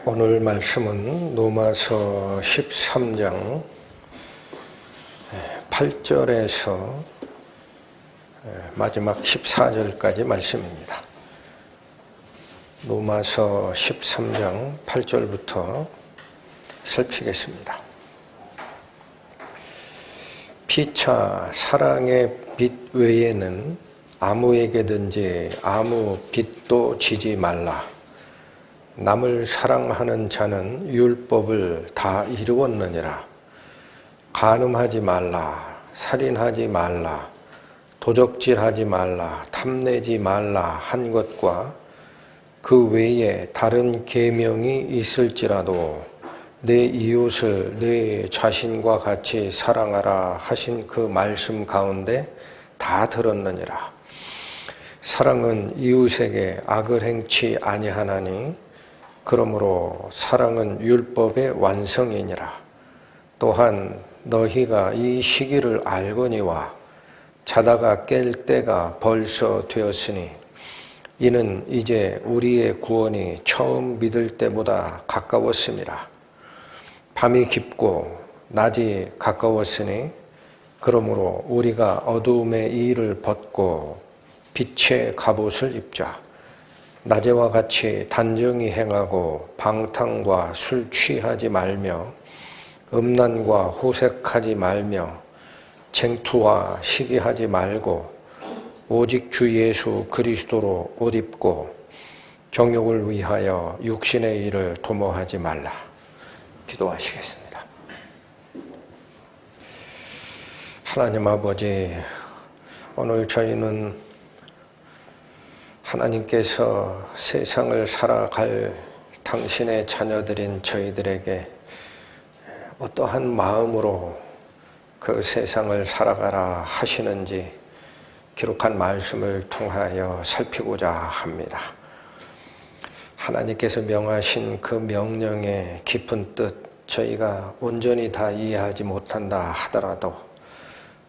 오늘 말씀은 로마서 13장 8절에서 마지막 14절까지 말씀입니다. 로마서 13장 8절부터 살피겠습니다. 피차 사랑의 빛 외에는 아무에게든지 아무 빚도 지지 말라. 남을 사랑하는 자는 율법을 다 이루었느니라. 간음하지 말라, 살인하지 말라, 도적질하지 말라, 탐내지 말라 한 것과 그 외에 다른 계명이 있을지라도 내 이웃을 내 자신과 같이 사랑하라 하신 그 말씀 가운데 다 들었느니라. 사랑은 이웃에게 악을 행치 아니하나니 그러므로 사랑은 율법의 완성이니라. 또한 너희가 이 시기를 알거니와 자다가 깰 때가 벌써 되었으니 이는 이제 우리의 구원이 처음 믿을 때보다 가까웠음이라. 밤이 깊고 낮이 가까웠으니 그러므로 우리가 어두움의 이를 벗고 빛의 갑옷을 입자. 낮에와 같이 단정히 행하고 방탕과 술 취하지 말며 음란과 호색하지 말며 쟁투와 시기하지 말고 오직 주 예수 그리스도로 옷 입고 정욕을 위하여 육신의 일을 도모하지 말라. 기도하시겠습니다. 하나님 아버지, 오늘 저희는 하나님께서 세상을 살아갈 당신의 자녀들인 저희들에게 어떠한 마음으로 그 세상을 살아가라 하시는지 기록한 말씀을 통하여 살피고자 합니다. 하나님께서 명하신 그 명령의 깊은 뜻 저희가 온전히 다 이해하지 못한다 하더라도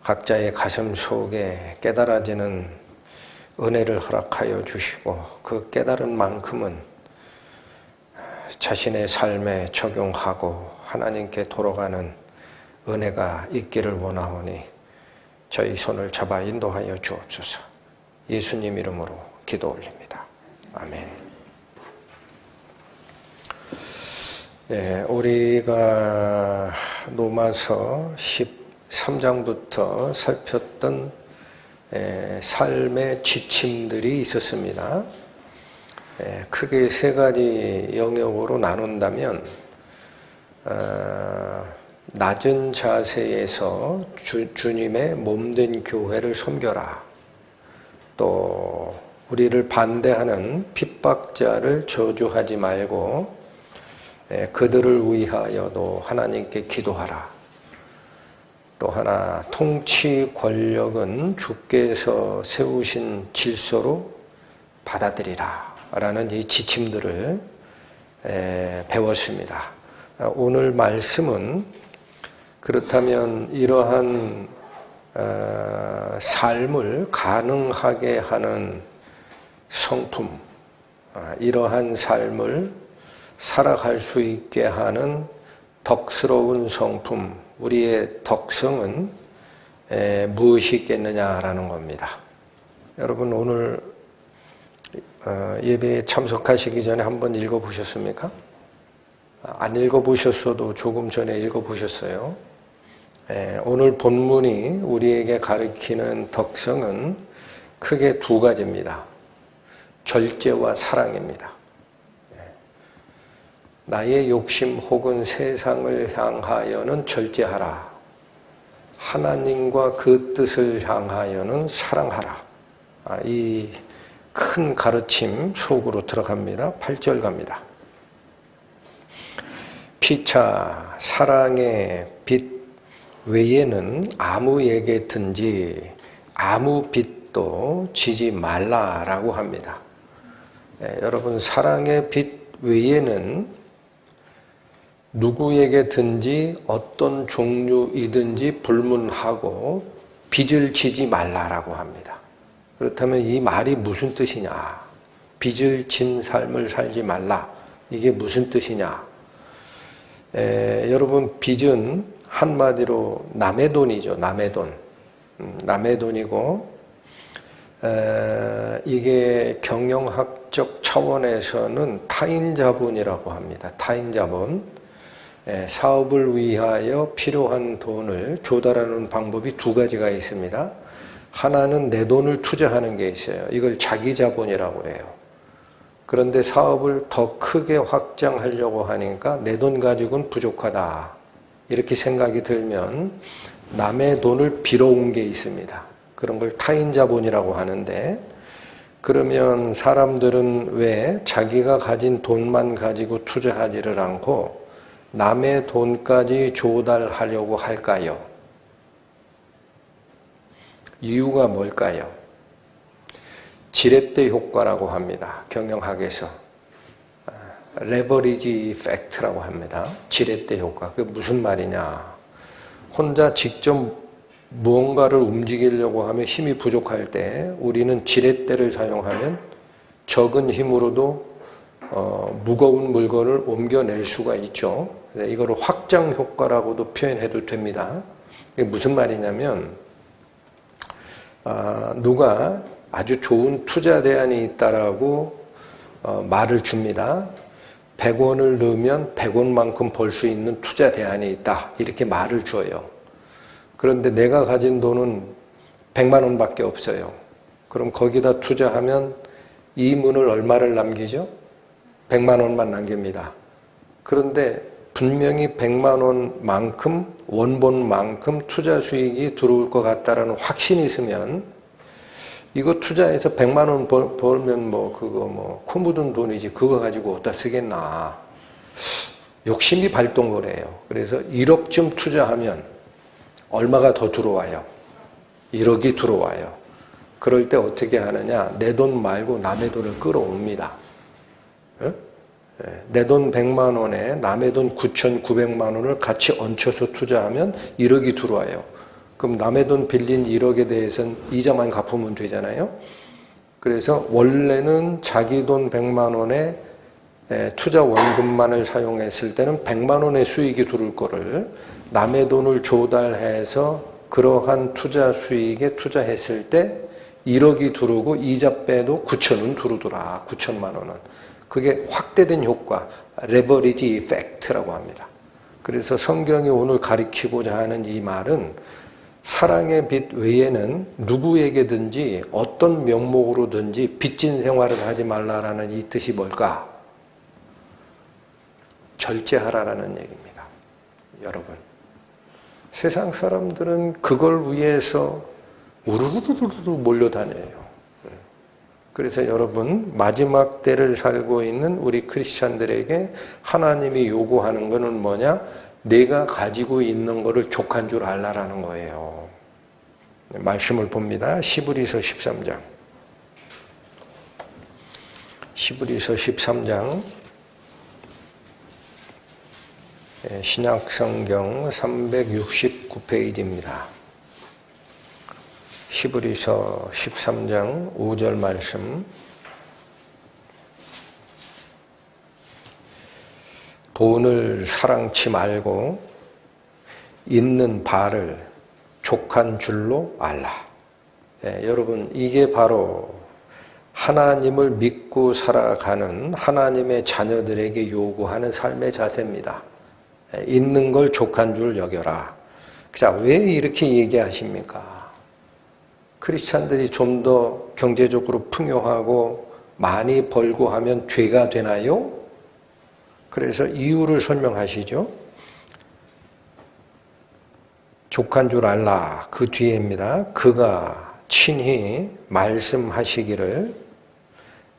각자의 가슴 속에 깨달아지는 은혜를 허락하여 주시고 그 깨달은 만큼은 자신의 삶에 적용하고 하나님께 돌아가는 은혜가 있기를 원하오니 저희 손을 잡아 인도하여 주옵소서. 예수님 이름으로 기도 올립니다. 아멘. 우리가 로마서 13장부터 살폈던 삶의 지침들이 있었습니다. 크게 세 가지 영역으로 나눈다면 낮은 자세에서 주님의 몸된 교회를 섬겨라. 또 우리를 반대하는 핍박자를 저주하지 말고 그들을 위하여도 하나님께 기도하라. 또 하나, 통치 권력은 주께서 세우신 질서로 받아들이라 라는 이 지침들을 배웠습니다. 오늘 말씀은 그렇다면 이러한 삶을 가능하게 하는 성품, 이러한 삶을 살아갈 수 있게 하는 덕스러운 성품, 우리의 덕성은 무엇이 있겠느냐라는 겁니다. 여러분 오늘 예배에 참석하시기 전에 한번 읽어보셨습니까? 안 읽어보셨어도 조금 전에 읽어보셨어요. 오늘 본문이 우리에게 가르치는 덕성은 크게 두 가지입니다. 절제와 사랑입니다. 나의 욕심 혹은 세상을 향하여는 절제하라. 하나님과 그 뜻을 향하여는 사랑하라. 이 큰 가르침 속으로 들어갑니다. 8절 갑니다. 피차 사랑의 빛 외에는 아무에게든지 아무 빚도 지지 말라라고 합니다. 여러분, 사랑의 빛 외에는 누구에게든지 어떤 종류이든지 불문하고 빚을 지지 말라라고 합니다. 그렇다면 이 말이 무슨 뜻이냐? 빚을 진 삶을 살지 말라. 이게 무슨 뜻이냐? 여러분 빚은 한마디로 남의 돈이죠. 남의 돈. 남의 돈이고 이게 경영학적 차원에서는 타인자본이라고 합니다. 타인자본. 사업을 위하여 필요한 돈을 조달하는 방법이 두 가지가 있습니다. 하나는 내 돈을 투자하는 게 있어요. 이걸 자기자본이라고 해요. 그런데 사업을 더 크게 확장하려고 하니까 내 돈 가지고는 부족하다. 이렇게 생각이 들면 남의 돈을 빌어온 게 있습니다. 그런 걸 타인자본이라고 하는데, 그러면 사람들은 왜 자기가 가진 돈만 가지고 투자하지를 않고 남의 돈까지 조달하려고 할까요? 이유가 뭘까요? 지렛대 효과라고 합니다. 경영학에서. 레버리지 이펙트라고 합니다. 지렛대 효과. 그게 무슨 말이냐? 혼자 직접 무언가를 움직이려고 하면 힘이 부족할 때 우리는 지렛대를 사용하면 적은 힘으로도 무거운 물건을 옮겨낼 수가 있죠. 이거를 확장 효과라고도 표현해도 됩니다. 이게 무슨 말이냐면 누가 아주 좋은 투자 대안이 있다라고 말을 줍니다. 100원을 넣으면 100원만큼 벌 수 있는 투자 대안이 있다. 이렇게 말을 줘요. 그런데 내가 가진 돈은 100만 원밖에 없어요. 그럼 거기다 투자하면 이문을 얼마를 남기죠? 100만 원만 남깁니다. 그런데 분명히 100만 원만큼 원본만큼 투자 수익이 들어올 것 같다라는 확신이 있으면 이거 투자해서 100만 원 벌면 코 묻은 돈이지 그거 가지고 어디다 쓰겠나. 욕심이 발동을 해요. 그래서 1억쯤 투자하면 얼마가 더 들어와요? 1억이 들어와요. 그럴 때 어떻게 하느냐? 내 돈 말고 남의 돈을 끌어옵니다. 내 돈 100만 원에 남의 돈 9,900만 원을 같이 얹혀서 투자하면 1억이 들어와요. 그럼 남의 돈 빌린 1억에 대해서는 이자만 갚으면 되잖아요. 그래서 원래는 자기 돈 100만 원에 투자 원금만을 사용했을 때는 100만 원의 수익이 들어올 거를 남의 돈을 조달해서 그러한 투자 수익에 투자했을 때 1억이 들어오고 이자 빼도 9천은 들어오더라. 9천만 원은. 그게 확대된 효과, 레버리지 이펙트라고 합니다. 그래서 성경이 오늘 가리키고자 하는 이 말은 사랑의 빚 외에는 누구에게든지 어떤 명목으로든지 빚진 생활을 하지 말라라는 이 뜻이 뭘까? 절제하라라는 얘기입니다. 여러분, 세상 사람들은 그걸 위해서 우르르르르 몰려다녀요. 그래서 여러분, 마지막 때를 살고 있는 우리 크리스찬들에게 하나님이 요구하는 것은 뭐냐? 내가 가지고 있는 것을 족한 줄 알라라는 거예요. 말씀을 봅니다. 히브리서 13장. 히브리서 13장. 신약성경 369페이지입니다. 히브리서 13장 5절 말씀. 돈을 사랑치 말고 있는 바를 족한 줄로 알라. 여러분, 이게 바로 하나님을 믿고 살아가는 하나님의 자녀들에게 요구하는 삶의 자세입니다. 있는 걸 족한 줄 여겨라. 자, 왜 이렇게 얘기하십니까? 크리스찬들이 좀 더 경제적으로 풍요하고 많이 벌고 하면 죄가 되나요? 그래서 이유를 설명하시죠. 족한 줄 알라. 그 뒤에입니다. 그가 친히 말씀하시기를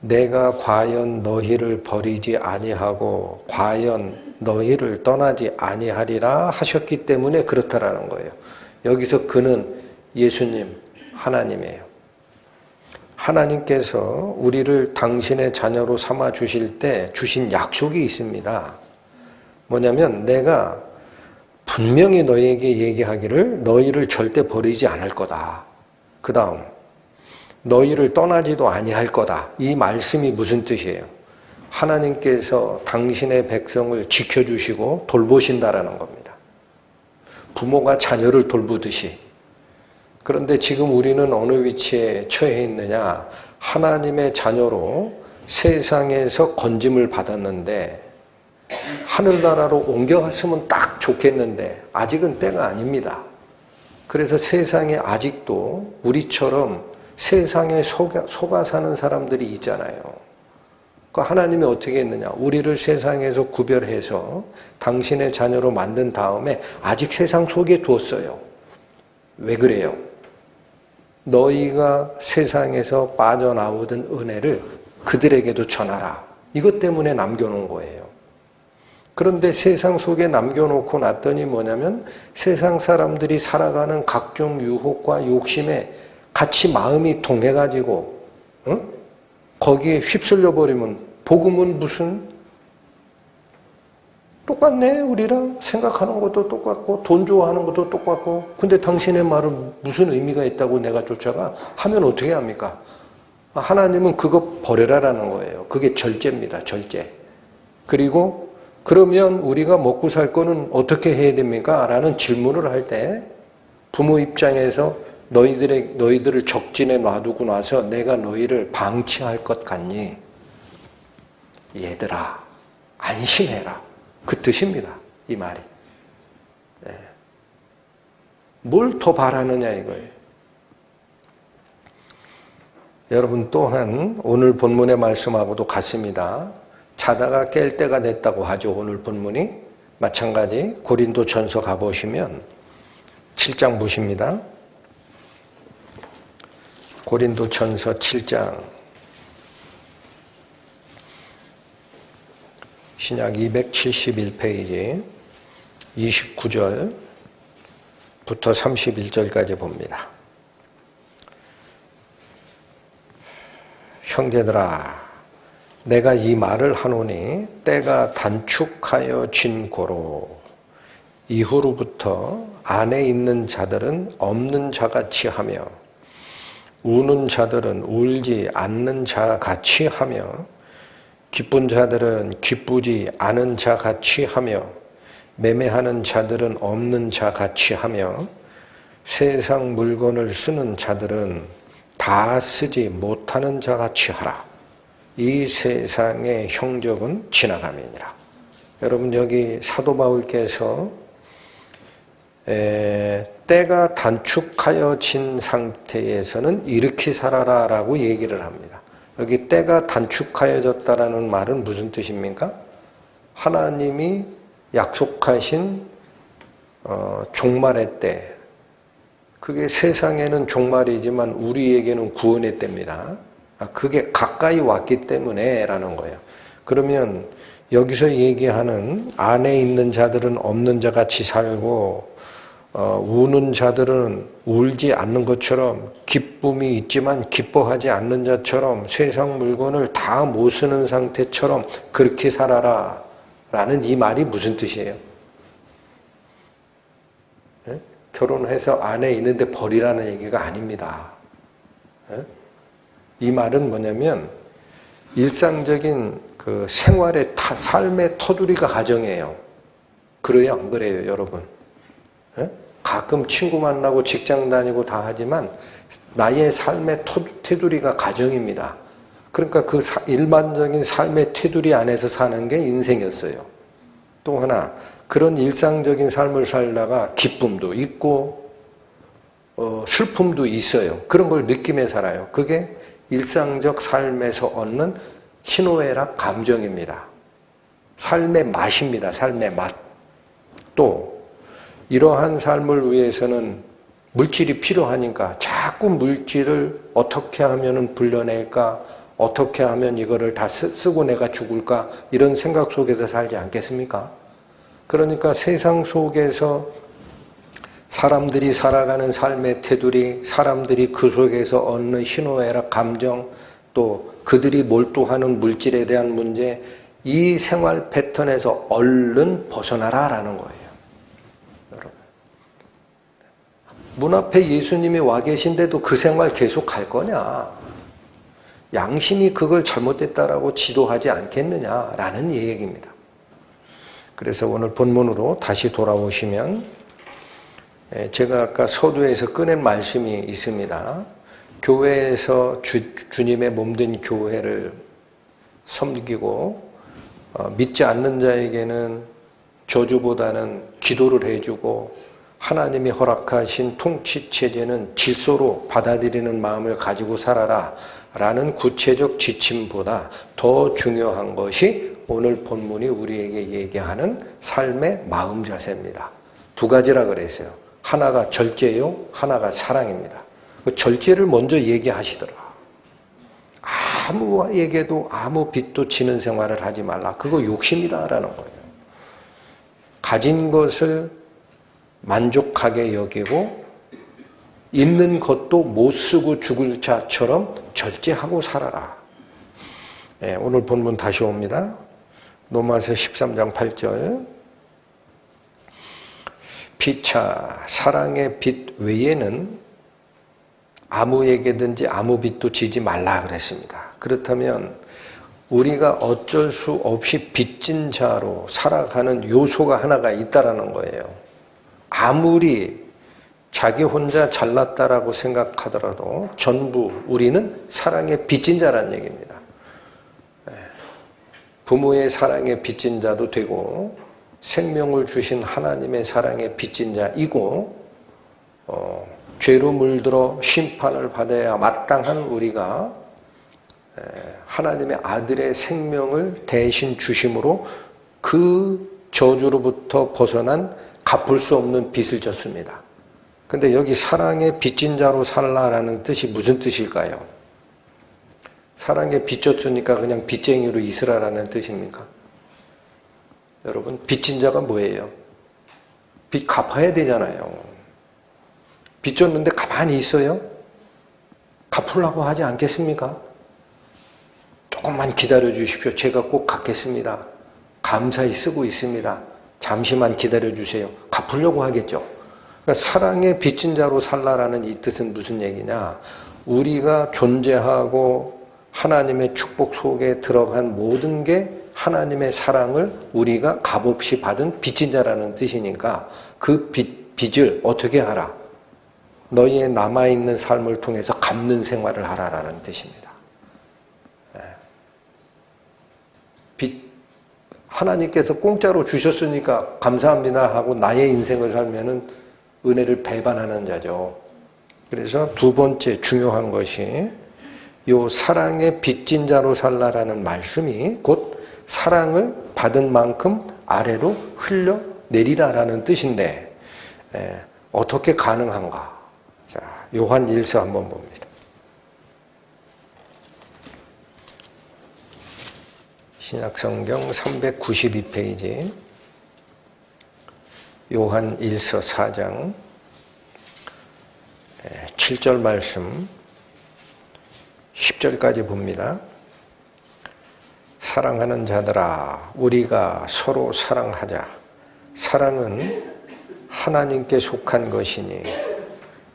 내가 과연 너희를 버리지 아니하고 과연 너희를 떠나지 아니하리라 하셨기 때문에 그렇다라는 거예요. 여기서 그는 예수님, 하나님이에요. 하나님께서 우리를 당신의 자녀로 삼아 주실 때 주신 약속이 있습니다. 뭐냐면 내가 분명히 너희에게 얘기하기를 너희를 절대 버리지 않을 거다. 그 다음 너희를 떠나지도 아니할 거다. 이 말씀이 무슨 뜻이에요? 하나님께서 당신의 백성을 지켜주시고 돌보신다라는 겁니다. 부모가 자녀를 돌보듯이. 그런데 지금 우리는 어느 위치에 처해 있느냐? 하나님의 자녀로 세상에서 건짐을 받았는데 하늘나라로 옮겨갔으면 딱 좋겠는데 아직은 때가 아닙니다. 그래서 세상에 아직도 우리처럼 세상에 속아 사는 사람들이 있잖아요. 하나님이 어떻게 했느냐? 우리를 세상에서 구별해서 당신의 자녀로 만든 다음에 아직 세상 속에 두었어요. 왜 그래요? 너희가 세상에서 빠져나오던 은혜를 그들에게도 전하라. 이것 때문에 남겨놓은 거예요. 그런데 세상 속에 남겨놓고 났더니 뭐냐면 세상 사람들이 살아가는 각종 유혹과 욕심에 같이 마음이 통해가지고 거기에 휩쓸려 버리면 복음은 무슨 똑같네. 우리랑 생각하는 것도 똑같고 돈 좋아하는 것도 똑같고 근데 당신의 말은 무슨 의미가 있다고 내가 쫓아가? 하면 어떻게 합니까? 하나님은 그거 버려라라는 거예요. 그게 절제입니다. 절제. 그리고 그러면 우리가 먹고 살 거는 어떻게 해야 됩니까? 라는 질문을 할 때 부모 입장에서 너희들을 적진에 놔두고 나서 내가 너희를 방치할 것 같니? 얘들아, 안심해라. 그 뜻입니다. 이 말이. 네. 뭘 더 바라느냐 이거예요. 여러분 또한 오늘 본문의 말씀하고도 같습니다. 자다가 깰 때가 됐다고 하죠. 오늘 본문이. 마찬가지 고린도전서 가보시면 7장 보십니다. 고린도전서 7장 신약 271페이지 29절부터 31절까지 봅니다. 형제들아 내가 이 말을 하노니 때가 단축하여 진 고로 이후로부터 안에 있는 자들은 없는 자같이 하며 우는 자들은 울지 않는 자같이 하며 기쁜 자들은 기쁘지 않은 자같이 하며 매매하는 자들은 없는 자같이 하며 세상 물건을 쓰는 자들은 다 쓰지 못하는 자같이 하라. 이 세상의 형적은 지나감이니라. 여러분 여기 사도 바울께서 때가 단축하여진 상태에서는 이렇게 살아라 라고 얘기를 합니다. 여기 때가 단축하여졌다라는 말은 무슨 뜻입니까? 하나님이 약속하신 종말의 때, 그게 세상에는 종말이지만 우리에게는 구원의 때입니다. 그게 가까이 왔기 때문에 라는 거예요. 그러면 여기서 얘기하는 안에 있는 자들은 없는 자같이 살고 우는 자들은 울지 않는 것처럼 기쁨이 있지만 기뻐하지 않는 자처럼 세상 물건을 다 못 쓰는 상태처럼 그렇게 살아라 라는 이 말이 무슨 뜻이에요? 네? 결혼해서 안에 있는데 버리라는 얘기가 아닙니다. 네? 이 말은 뭐냐면 일상적인 그 생활의 삶의 터두리가 가정이에요. 그래요 안 그래요 여러분? 네? 가끔 친구 만나고 직장 다니고 다 하지만 나의 삶의 테두리가 가정입니다. 그러니까 그 일반적인 삶의 테두리 안에서 사는 게 인생이었어요. 또 하나 그런 일상적인 삶을 살다가 기쁨도 있고 슬픔도 있어요. 그런 걸 느끼며 살아요. 그게 일상적 삶에서 얻는 희노애락 감정입니다. 삶의 맛입니다. 삶의 맛. 또 이러한 삶을 위해서는 물질이 필요하니까 자꾸 물질을 어떻게 하면 불려낼까, 어떻게 하면 이거를 다 쓰고 내가 죽을까, 이런 생각 속에서 살지 않겠습니까? 그러니까 세상 속에서 사람들이 살아가는 삶의 테두리, 사람들이 그 속에서 얻는 희노애락 감정, 또 그들이 몰두하는 물질에 대한 문제, 이 생활 패턴에서 얼른 벗어나라라는 거예요. 문 앞에 예수님이 와 계신데도 그 생활 계속 할 거냐? 양심이 그걸 잘못됐다라고 지도하지 않겠느냐라는 얘기입니다. 그래서 오늘 본문으로 다시 돌아오시면 제가 아까 서두에서 꺼낸 말씀이 있습니다. 교회에서 주님의 몸된 교회를 섬기고 믿지 않는 자에게는 저주보다는 기도를 해주고 하나님이 허락하신 통치체제는 질서로 받아들이는 마음을 가지고 살아라 라는 구체적 지침보다 더 중요한 것이 오늘 본문이 우리에게 얘기하는 삶의 마음 자세입니다. 두 가지라 그랬어요. 하나가 절제요, 하나가 사랑입니다. 그 절제를 먼저 얘기하시더라. 아무에게도 아무 빚도 지는 생활을 하지 말라. 그거 욕심이다라는 거예요. 가진 것을 만족하게 여기고 있는 것도 못 쓰고 죽을 자처럼 절제하고 살아라. 오늘 본문 다시 옵니다. 로마서 13장 8절. 피차 사랑의 빚 외에는 아무에게든지 아무 빚도 지지 말라 그랬습니다. 그렇다면 우리가 어쩔 수 없이 빚진 자로 살아가는 요소가 하나가 있다라는 거예요. 아무리 자기 혼자 잘났다라고 생각하더라도 전부 우리는 사랑에 빚진 자라는 얘기입니다. 부모의 사랑에 빚진 자도 되고 생명을 주신 하나님의 사랑에 빚진 자이고 죄로 물들어 심판을 받아야 마땅한 우리가 하나님의 아들의 생명을 대신 주심으로 그 저주로부터 벗어난 갚을 수 없는 빚을 졌습니다. 근데 여기 사랑의 빚진 자로 살라라는 뜻이 무슨 뜻일까요? 사랑에 빚졌으니까 그냥 빚쟁이로 있으라라는 뜻입니까? 여러분, 빚진 자가 뭐예요? 빚 갚아야 되잖아요. 빚졌는데 가만히 있어요? 갚으려고 하지 않겠습니까? 조금만 기다려 주십시오. 제가 꼭 갚겠습니다. 감사히 쓰고 있습니다. 잠시만 기다려 주세요. 갚으려고 하겠죠. 그러니까 사랑의 빚진 자로 살라라는 이 뜻은 무슨 얘기냐? 우리가 존재하고 하나님의 축복 속에 들어간 모든 게 하나님의 사랑을 우리가 값없이 받은 빚진 자라는 뜻이니까 그 빚을 어떻게 하라? 너희의 남아있는 삶을 통해서 갚는 생활을 하라라는 뜻입니다. 하나님께서 공짜로 주셨으니까 감사합니다 하고 나의 인생을 살면은 은혜를 배반하는 자죠. 그래서 두 번째 중요한 것이 요 사랑의 빚진 자로 살라라는 말씀이 곧 사랑을 받은 만큼 아래로 흘려내리라라는 뜻인데 어떻게 가능한가? 자, 요한 1서 한번 봅니다. 신약성경 392페이지 요한 1서 4장 7절 말씀 10절까지 봅니다. 사랑하는 자들아 우리가 서로 사랑하자. 사랑은 하나님께 속한 것이니.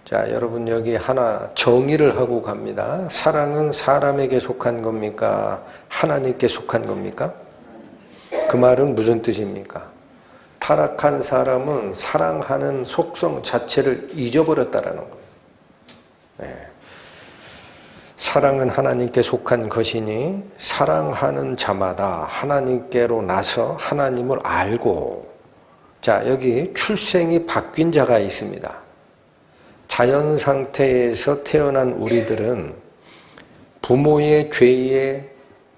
자, 여러분 여기 하나 정의를 하고 갑니다. 사랑은 사람에게 속한 겁니까? 하나님께 속한 겁니까? 그 말은 무슨 뜻입니까? 타락한 사람은 사랑하는 속성 자체를 잊어버렸다라는 거예요. 사랑은 하나님께 속한 것이니 사랑하는 자마다 하나님께로 나서 하나님을 알고. 자, 여기 출생이 바뀐 자가 있습니다. 자연 상태에서 태어난 우리들은 부모의 죄의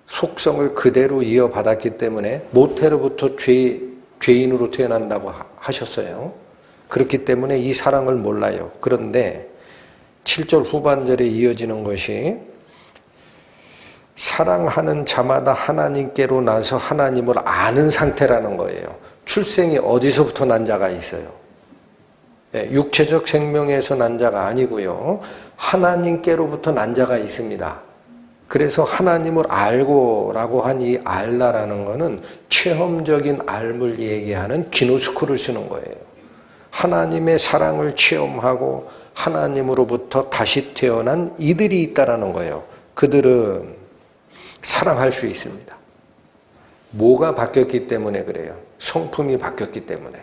속성을 그대로 이어받았기 때문에 모태로부터 죄인으로 태어난다고 하셨어요. 그렇기 때문에 이 사랑을 몰라요. 그런데 7절 후반절에 이어지는 것이 사랑하는 자마다 하나님께로 나서 하나님을 아는 상태라는 거예요. 출생이 어디서부터 난 자가 있어요? 육체적 생명에서 난 자가 아니고요. 하나님께로부터 난 자가 있습니다. 그래서 하나님을 알고라고 한 이 알라라는 것은 체험적인 알을 얘기하는 기노스코를 쓰는 거예요. 하나님의 사랑을 체험하고 하나님으로부터 다시 태어난 이들이 있다라는 거예요. 그들은 사랑할 수 있습니다. 뭐가 바뀌었기 때문에 그래요? 성품이 바뀌었기 때문에.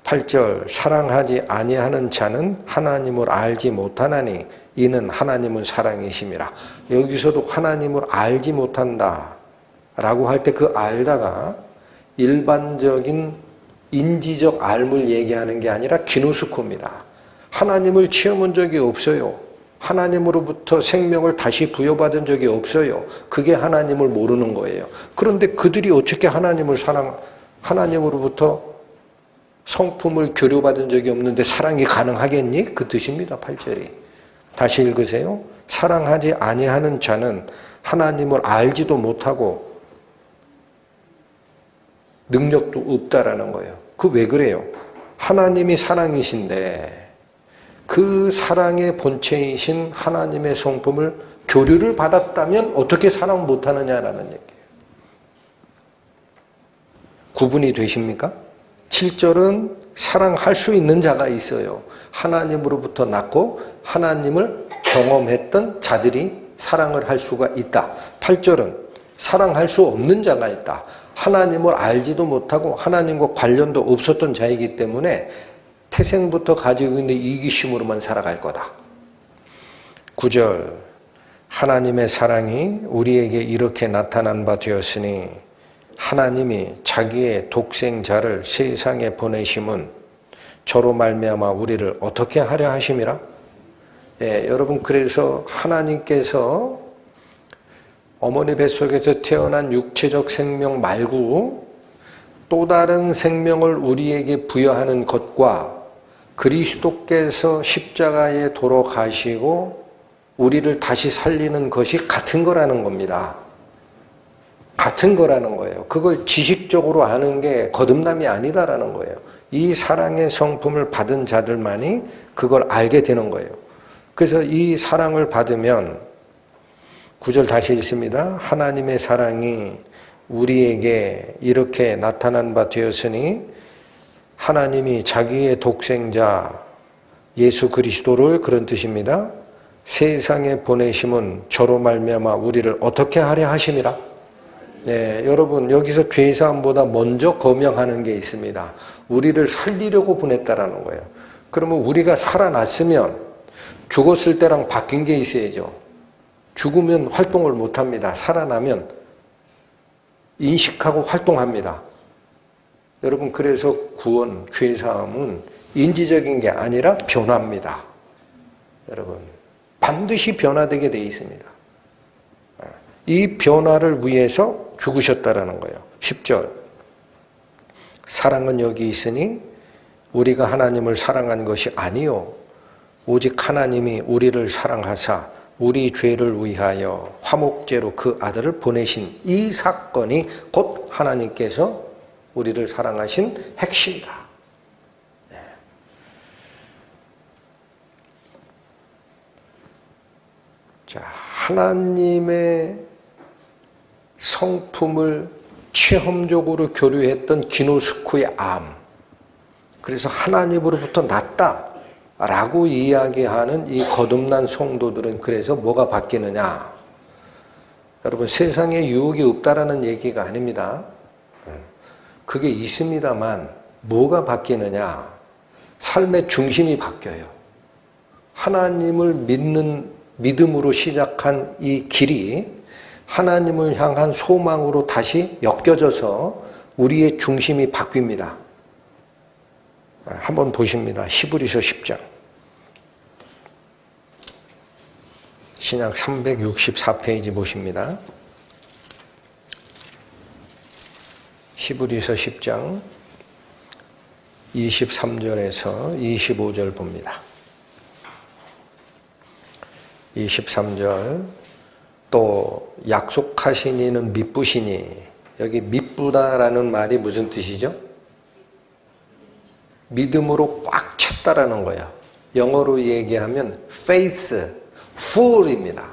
8절 사랑하지 아니하는 자는 하나님을 알지 못하나니 이는 하나님은 사랑이심이라. 여기서도 하나님을 알지 못한다 라고 할 때 그 알다가 일반적인 인지적 알물 얘기하는 게 아니라 기노스코입니다. 하나님을 체험한 적이 없어요. 하나님으로부터 생명을 다시 부여받은 적이 없어요. 그게 하나님을 모르는 거예요. 그런데 그들이 어떻게 하나님으로부터 성품을 교류받은 적이 없는데 사랑이 가능하겠니? 그 뜻입니다. 8절이. 다시 읽으세요. 사랑하지 아니하는 자는 하나님을 알지도 못하고 능력도 없다라는 거예요. 그 왜 그래요? 하나님이 사랑이신데 그 사랑의 본체이신 하나님의 성품을 교류를 받았다면 어떻게 사랑 못하느냐라는 얘기예요. 구분이 되십니까? 7절은 사랑할 수 있는 자가 있어요. 하나님으로부터 낳고 하나님을 경험했던 자들이 사랑을 할 수가 있다. 8절은 사랑할 수 없는 자가 있다. 하나님을 알지도 못하고 하나님과 관련도 없었던 자이기 때문에 태생부터 가지고 있는 이기심으로만 살아갈 거다. 9절 하나님의 사랑이 우리에게 이렇게 나타난 바 되었으니 하나님이 자기의 독생자를 세상에 보내심은 저로 말미암아 우리를 어떻게 하려 하심이라? 예, 여러분 그래서 하나님께서 어머니 뱃속에서 태어난 육체적 생명 말고 또 다른 생명을 우리에게 부여하는 것과 그리스도께서 십자가에 돌아가시고 우리를 다시 살리는 것이 같은 거라는 겁니다. 같은 거라는 거예요. 그걸 지식적으로 아는 게 거듭남이 아니다라는 거예요. 이 사랑의 성품을 받은 자들만이 그걸 알게 되는 거예요. 그래서 이 사랑을 받으면 9절 다시 읽습니다. 하나님의 사랑이 우리에게 이렇게 나타난 바 되었으니 하나님이 자기의 독생자 예수 그리스도를 그런 뜻입니다. 세상에 보내심은 저로 말미암아 우리를 어떻게 하려 하심이라? 네, 여러분 여기서 죄사함보다 먼저 거명하는 게 있습니다. 우리를 살리려고 보냈다라는 거예요. 그러면 우리가 살아났으면 죽었을 때랑 바뀐 게 있어야죠. 죽으면 활동을 못합니다. 살아나면 인식하고 활동합니다. 여러분 그래서 구원, 죄사함은 인지적인 게 아니라 변화입니다. 여러분 반드시 변화되게 되어 있습니다. 이 변화를 위해서 죽으셨다라는 거예요. 10절 사랑은 여기 있으니 우리가 하나님을 사랑한 것이 아니요 오직 하나님이 우리를 사랑하사 우리 죄를 위하여 화목제로 그 아들을 보내신 이 사건이 곧 하나님께서 우리를 사랑하신 핵심이다. 네. 자, 하나님의 성품을 체험적으로 교류했던 기노스코의 암. 그래서 하나님으로부터 났다 라고 이야기하는 이 거듭난 성도들은 그래서 뭐가 바뀌느냐? 여러분 세상에 유혹이 없다라는 얘기가 아닙니다. 그게 있습니다만 뭐가 바뀌느냐? 삶의 중심이 바뀌어요. 하나님을 믿는 믿음으로 시작한 이 길이 하나님을 향한 소망으로 다시 엮여져서 우리의 중심이 바뀝니다. 한번 보십니다. 히브리서 10장. 신약 364페이지 보십니다. 히브리서 10장 23절에서 25절 봅니다. 23절 또 약속하신 이는 미쁘시니 여기 미쁘다라는 말이 무슨 뜻이죠? 믿음으로 꽉 찼다라는 거예요. 영어로 얘기하면 faith full입니다.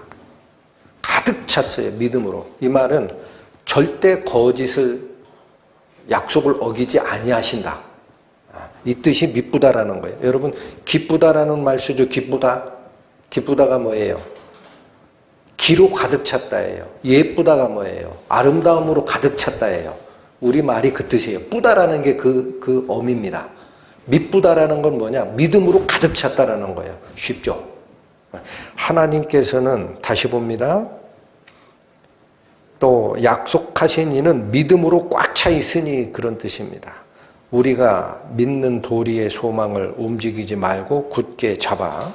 가득 찼어요. 믿음으로. 이 말은 절대 거짓을 약속을 어기지 아니하신다. 이 뜻이 미쁘다라는 거예요. 여러분 기쁘다라는 말 쓰죠. 기쁘다. 기쁘다가 뭐예요? 기로 가득 찼다예요. 예쁘다가 뭐예요? 아름다움으로 가득 찼다예요. 우리 말이 그 뜻이에요. 뿌다라는 게 그 어미입니다. 미쁘다라는 건 뭐냐? 믿음으로 가득 찼다라는 거예요. 쉽죠? 하나님께서는 다시 봅니다. 또 약속하신 이는 믿음으로 꽉 차 있으니 그런 뜻입니다. 우리가 믿는 도리의 소망을 움직이지 말고 굳게 잡아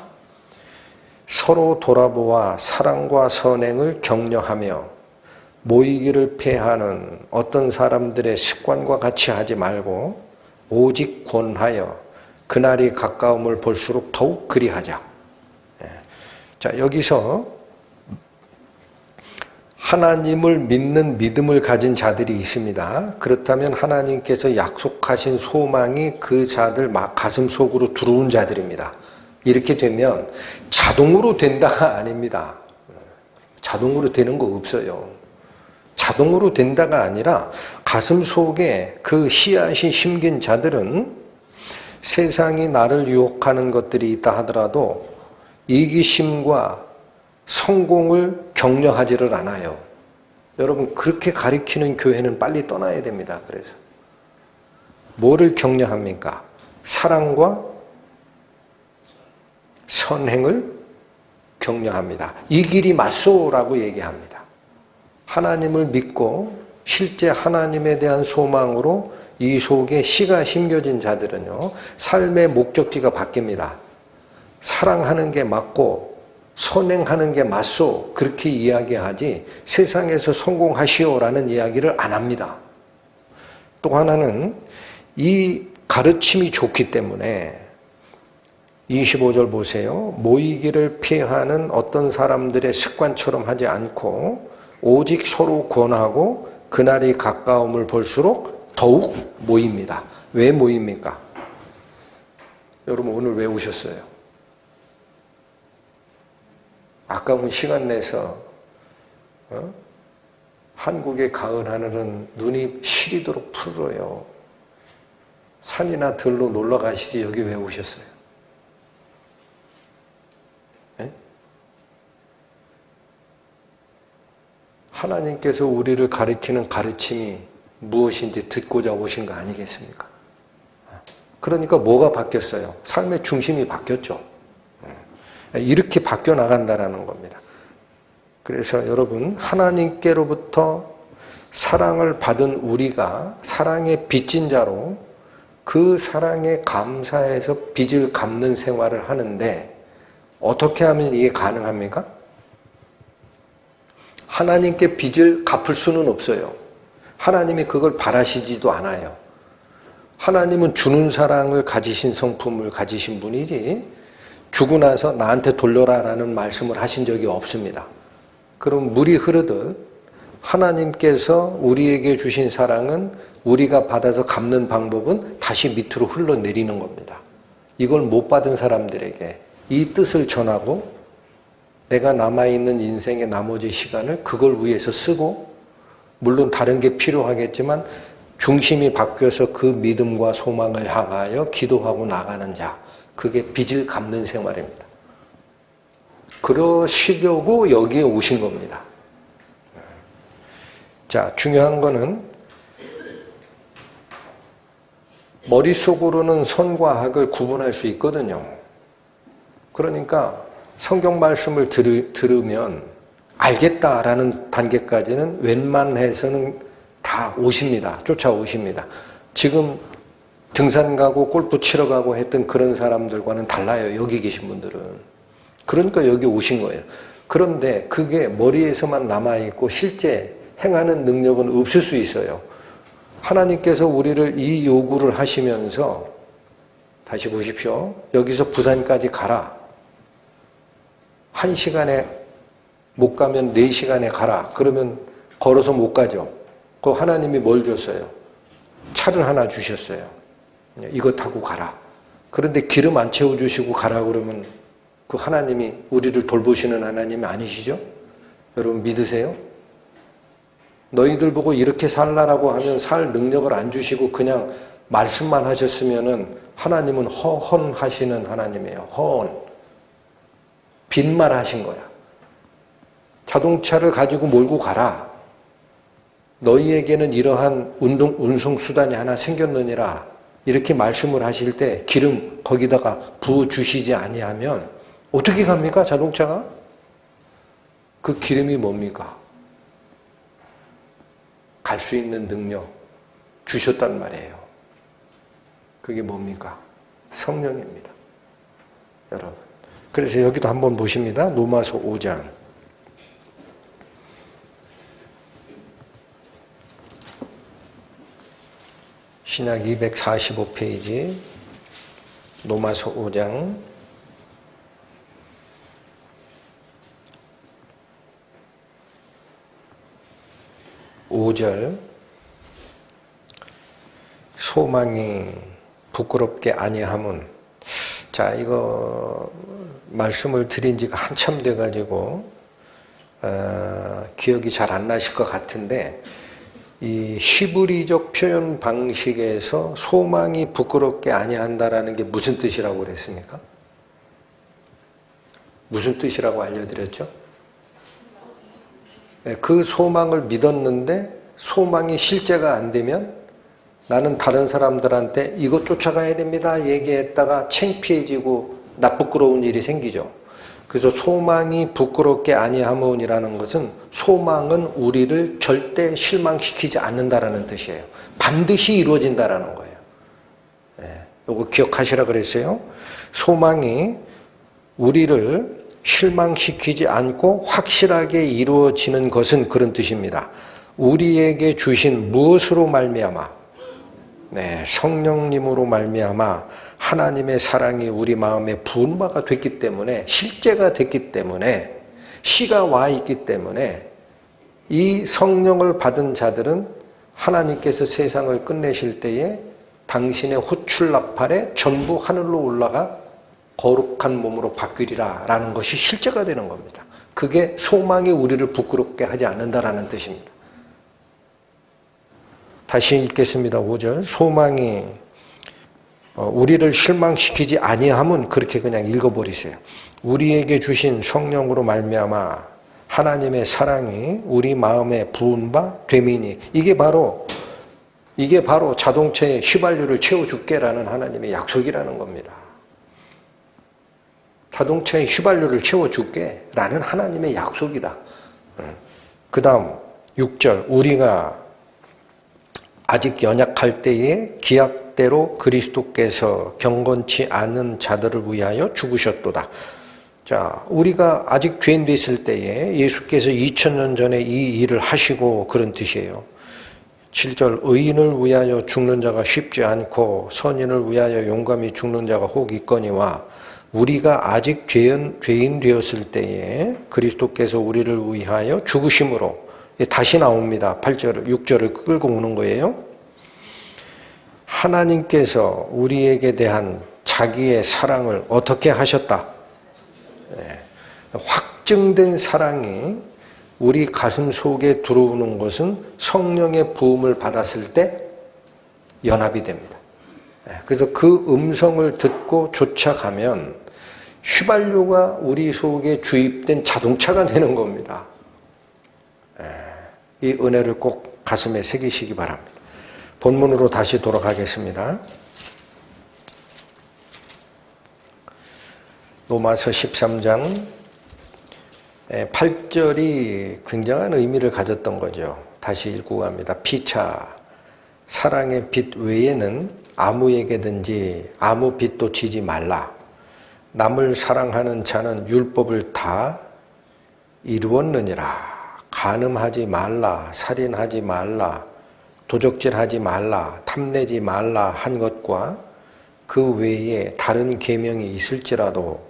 서로 돌아보아 사랑과 선행을 격려하며 모이기를 패하는 어떤 사람들의 습관과 같이 하지 말고 오직 권하여 그날이 가까움을 볼수록 더욱 그리하자. 자, 여기서 하나님을 믿는 믿음을 가진 자들이 있습니다. 그렇다면 하나님께서 약속하신 소망이 그 자들 가슴 속으로 들어온 자들입니다. 이렇게 되면 자동으로 된다가 아닙니다. 자동으로 되는 거 없어요. 자동으로 된다가 아니라 가슴 속에 그 씨앗이 심긴 자들은 세상이 나를 유혹하는 것들이 있다 하더라도 이기심과 성공을 격려하지를 않아요. 여러분, 그렇게 가리키는 교회는 빨리 떠나야 됩니다. 그래서 뭐를 격려합니까? 사랑과 선행을 격려합니다. 이 길이 맞소라고 얘기합니다. 하나님을 믿고 실제 하나님에 대한 소망으로 이 속에 씨가 심겨진 자들은요, 삶의 목적지가 바뀝니다. 사랑하는 게 맞고 선행하는 게 맞소, 그렇게 이야기하지 세상에서 성공하시오라는 이야기를 안 합니다. 또 하나는 이 가르침이 좋기 때문에 25절 보세요. 모이기를 피하는 어떤 사람들의 습관처럼 하지 않고 오직 서로 권하고 그날이 가까움을 볼수록 더욱 모입니다. 왜 모입니까? 여러분, 오늘 왜 오셨어요? 아까운 시간 내서 한국의 가을 하늘은 눈이 시리도록 푸르러요. 산이나 들로 놀러 가시지 여기 왜 오셨어요? 네? 하나님께서 우리를 가르치는 가르침이 무엇인지 듣고자 오신 거 아니겠습니까? 그러니까 뭐가 바뀌었어요? 삶의 중심이 바뀌었죠. 이렇게 바뀌어 나간다는 겁니다. 그래서 여러분, 하나님께로부터 사랑을 받은 우리가 사랑의 빚진 자로 그 사랑에 감사해서 빚을 갚는 생활을 하는데 어떻게 하면 이게 가능합니까? 하나님께 빚을 갚을 수는 없어요. 하나님이 그걸 바라시지도 않아요. 하나님은 주는 사랑을 가지신 성품을 가지신 분이지 주고 나서 나한테 돌려라라는 말씀을 하신 적이 없습니다. 그럼 물이 흐르듯 하나님께서 우리에게 주신 사랑은 우리가 받아서 갚는 방법은 다시 밑으로 흘러내리는 겁니다. 이걸 못 받은 사람들에게 이 뜻을 전하고 내가 남아있는 인생의 나머지 시간을 그걸 위해서 쓰고, 물론 다른 게 필요하겠지만 중심이 바뀌어서 그 믿음과 소망을 향하여 기도하고 나가는 자, 그게 빚을 갚는 생활입니다. 그러시려고 여기에 오신 겁니다. 자, 중요한 거는 머릿속으로는 선과 악을 구분할 수 있거든요. 그러니까 성경 말씀을 들으면 알겠다라는 단계까지는 웬만해서는 다 오십니다. 쫓아오십니다. 지금 등산 가고 골프 치러 가고 했던 그런 사람들과는 달라요. 여기 계신 분들은. 그러니까 여기 오신 거예요. 그런데 그게 머리에서만 남아있고 실제 행하는 능력은 없을 수 있어요. 하나님께서 우리를 이 요구를 하시면서 다시 보십시오. 여기서 부산까지 가라. 1시간에 못 가면 4시간에 가라. 그러면 걸어서 못 가죠. 그 하나님이 뭘 줬어요? 차를 하나 주셨어요. 이거 타고 가라. 그런데 기름 안 채워주시고 가라 그러면 그 하나님이 우리를 돌보시는 하나님이 아니시죠? 여러분 믿으세요? 너희들 보고 이렇게 살라라고 하면 살 능력을 안 주시고 그냥 말씀만 하셨으면은 하나님은 허언하시는 하나님이에요. 허언. 빈말 하신 거야. 자동차를 가지고 몰고 가라. 너희에게는 이러한 운송수단이 하나 생겼느니라. 이렇게 말씀을 하실 때 기름 거기다가 부어주시지 아니하면 어떻게 갑니까? 자동차가? 그 기름이 뭡니까? 갈 수 있는 능력 주셨단 말이에요. 그게 뭡니까? 성령입니다. 여러분. 그래서 여기도 한번 보십니다. 로마서 5장. 신약 245페이지 로마서 5장 5절 소망이 부끄럽게 아니함은 자 이거 말씀을 드린 지가 한참 돼가지고 기억이 잘 안 나실 것 같은데 이 히브리적 표현 방식에서 소망이 부끄럽게 아니한다라는 게 무슨 뜻이라고 그랬습니까? 무슨 뜻이라고 알려드렸죠? 그 소망을 믿었는데 소망이 실제가 안 되면 나는 다른 사람들한테 이거 쫓아가야 됩니다 얘기했다가 창피해지고 나쁘끄러운 일이 생기죠. 그래서 소망이 부끄럽게 아니하므이라는 것은 소망은 우리를 절대 실망시키지 않는다라는 뜻이에요. 반드시 이루어진다라는 거예요. 이거 기억하시라 그랬어요. 소망이 우리를 실망시키지 않고 확실하게 이루어지는 것은 그런 뜻입니다. 우리에게 주신 무엇으로 말미암아? 성령님으로 말미암아 하나님의 사랑이 우리 마음에 부은 바가 됐기 때문에 실제가 됐기 때문에 시가 와 있기 때문에 이 성령을 받은 자들은 하나님께서 세상을 끝내실 때에 당신의 호출 나팔에 전부 하늘로 올라가 거룩한 몸으로 바뀌리라 라는 것이 실제가 되는 겁니다. 그게 소망이 우리를 부끄럽게 하지 않는다라는 뜻입니다. 다시 읽겠습니다. 5절 소망이 우리를 실망시키지 아니함은 그렇게 그냥 읽어버리세요. 우리에게 주신 성령으로 말미암아 하나님의 사랑이 우리 마음에 부은 바 되미니 이게 바로 자동차의 휘발유를 채워줄게라는 하나님의 약속이라는 겁니다. 자동차에 휘발유를 채워줄게라는 하나님의 약속이다. 그 다음 6절 우리가 아직 연약할 때에 기약대로 그리스도께서 경건치 않은 자들을 위하여 죽으셨도다. 자, 우리가 아직 죄인 됐을 때에 예수께서 2000년 전에 이 일을 하시고 그런 뜻이에요. 7절 의인을 위하여 죽는 자가 쉽지 않고 선인을 위하여 용감히 죽는 자가 혹 있거니와 우리가 아직 죄인 되었을 때에 그리스도께서 우리를 위하여 죽으심으로 다시 나옵니다. 8절, 6절을 끌고 오는 거예요. 하나님께서 우리에게 대한 자기의 사랑을 어떻게 하셨다? 확증된 사랑이 우리 가슴 속에 들어오는 것은 성령의 부음을 받았을 때 연합이 됩니다. 그래서 그 음성을 듣고 쫓아가면 휘발유가 우리 속에 주입된 자동차가 되는 겁니다. 이 은혜를 꼭 가슴에 새기시기 바랍니다. 본문으로 다시 돌아가겠습니다. 로마서 13장 8절이 굉장한 의미를 가졌던 거죠. 다시 읽고 갑니다. 피차 사랑의 빛 외에는 아무에게든지 아무 빛도 지지 말라. 남을 사랑하는 자는 율법을 다 이루었느니라. 간음하지 말라, 살인하지 말라, 도적질하지 말라, 탐내지 말라 한 것과 그 외에 다른 계명이 있을지라도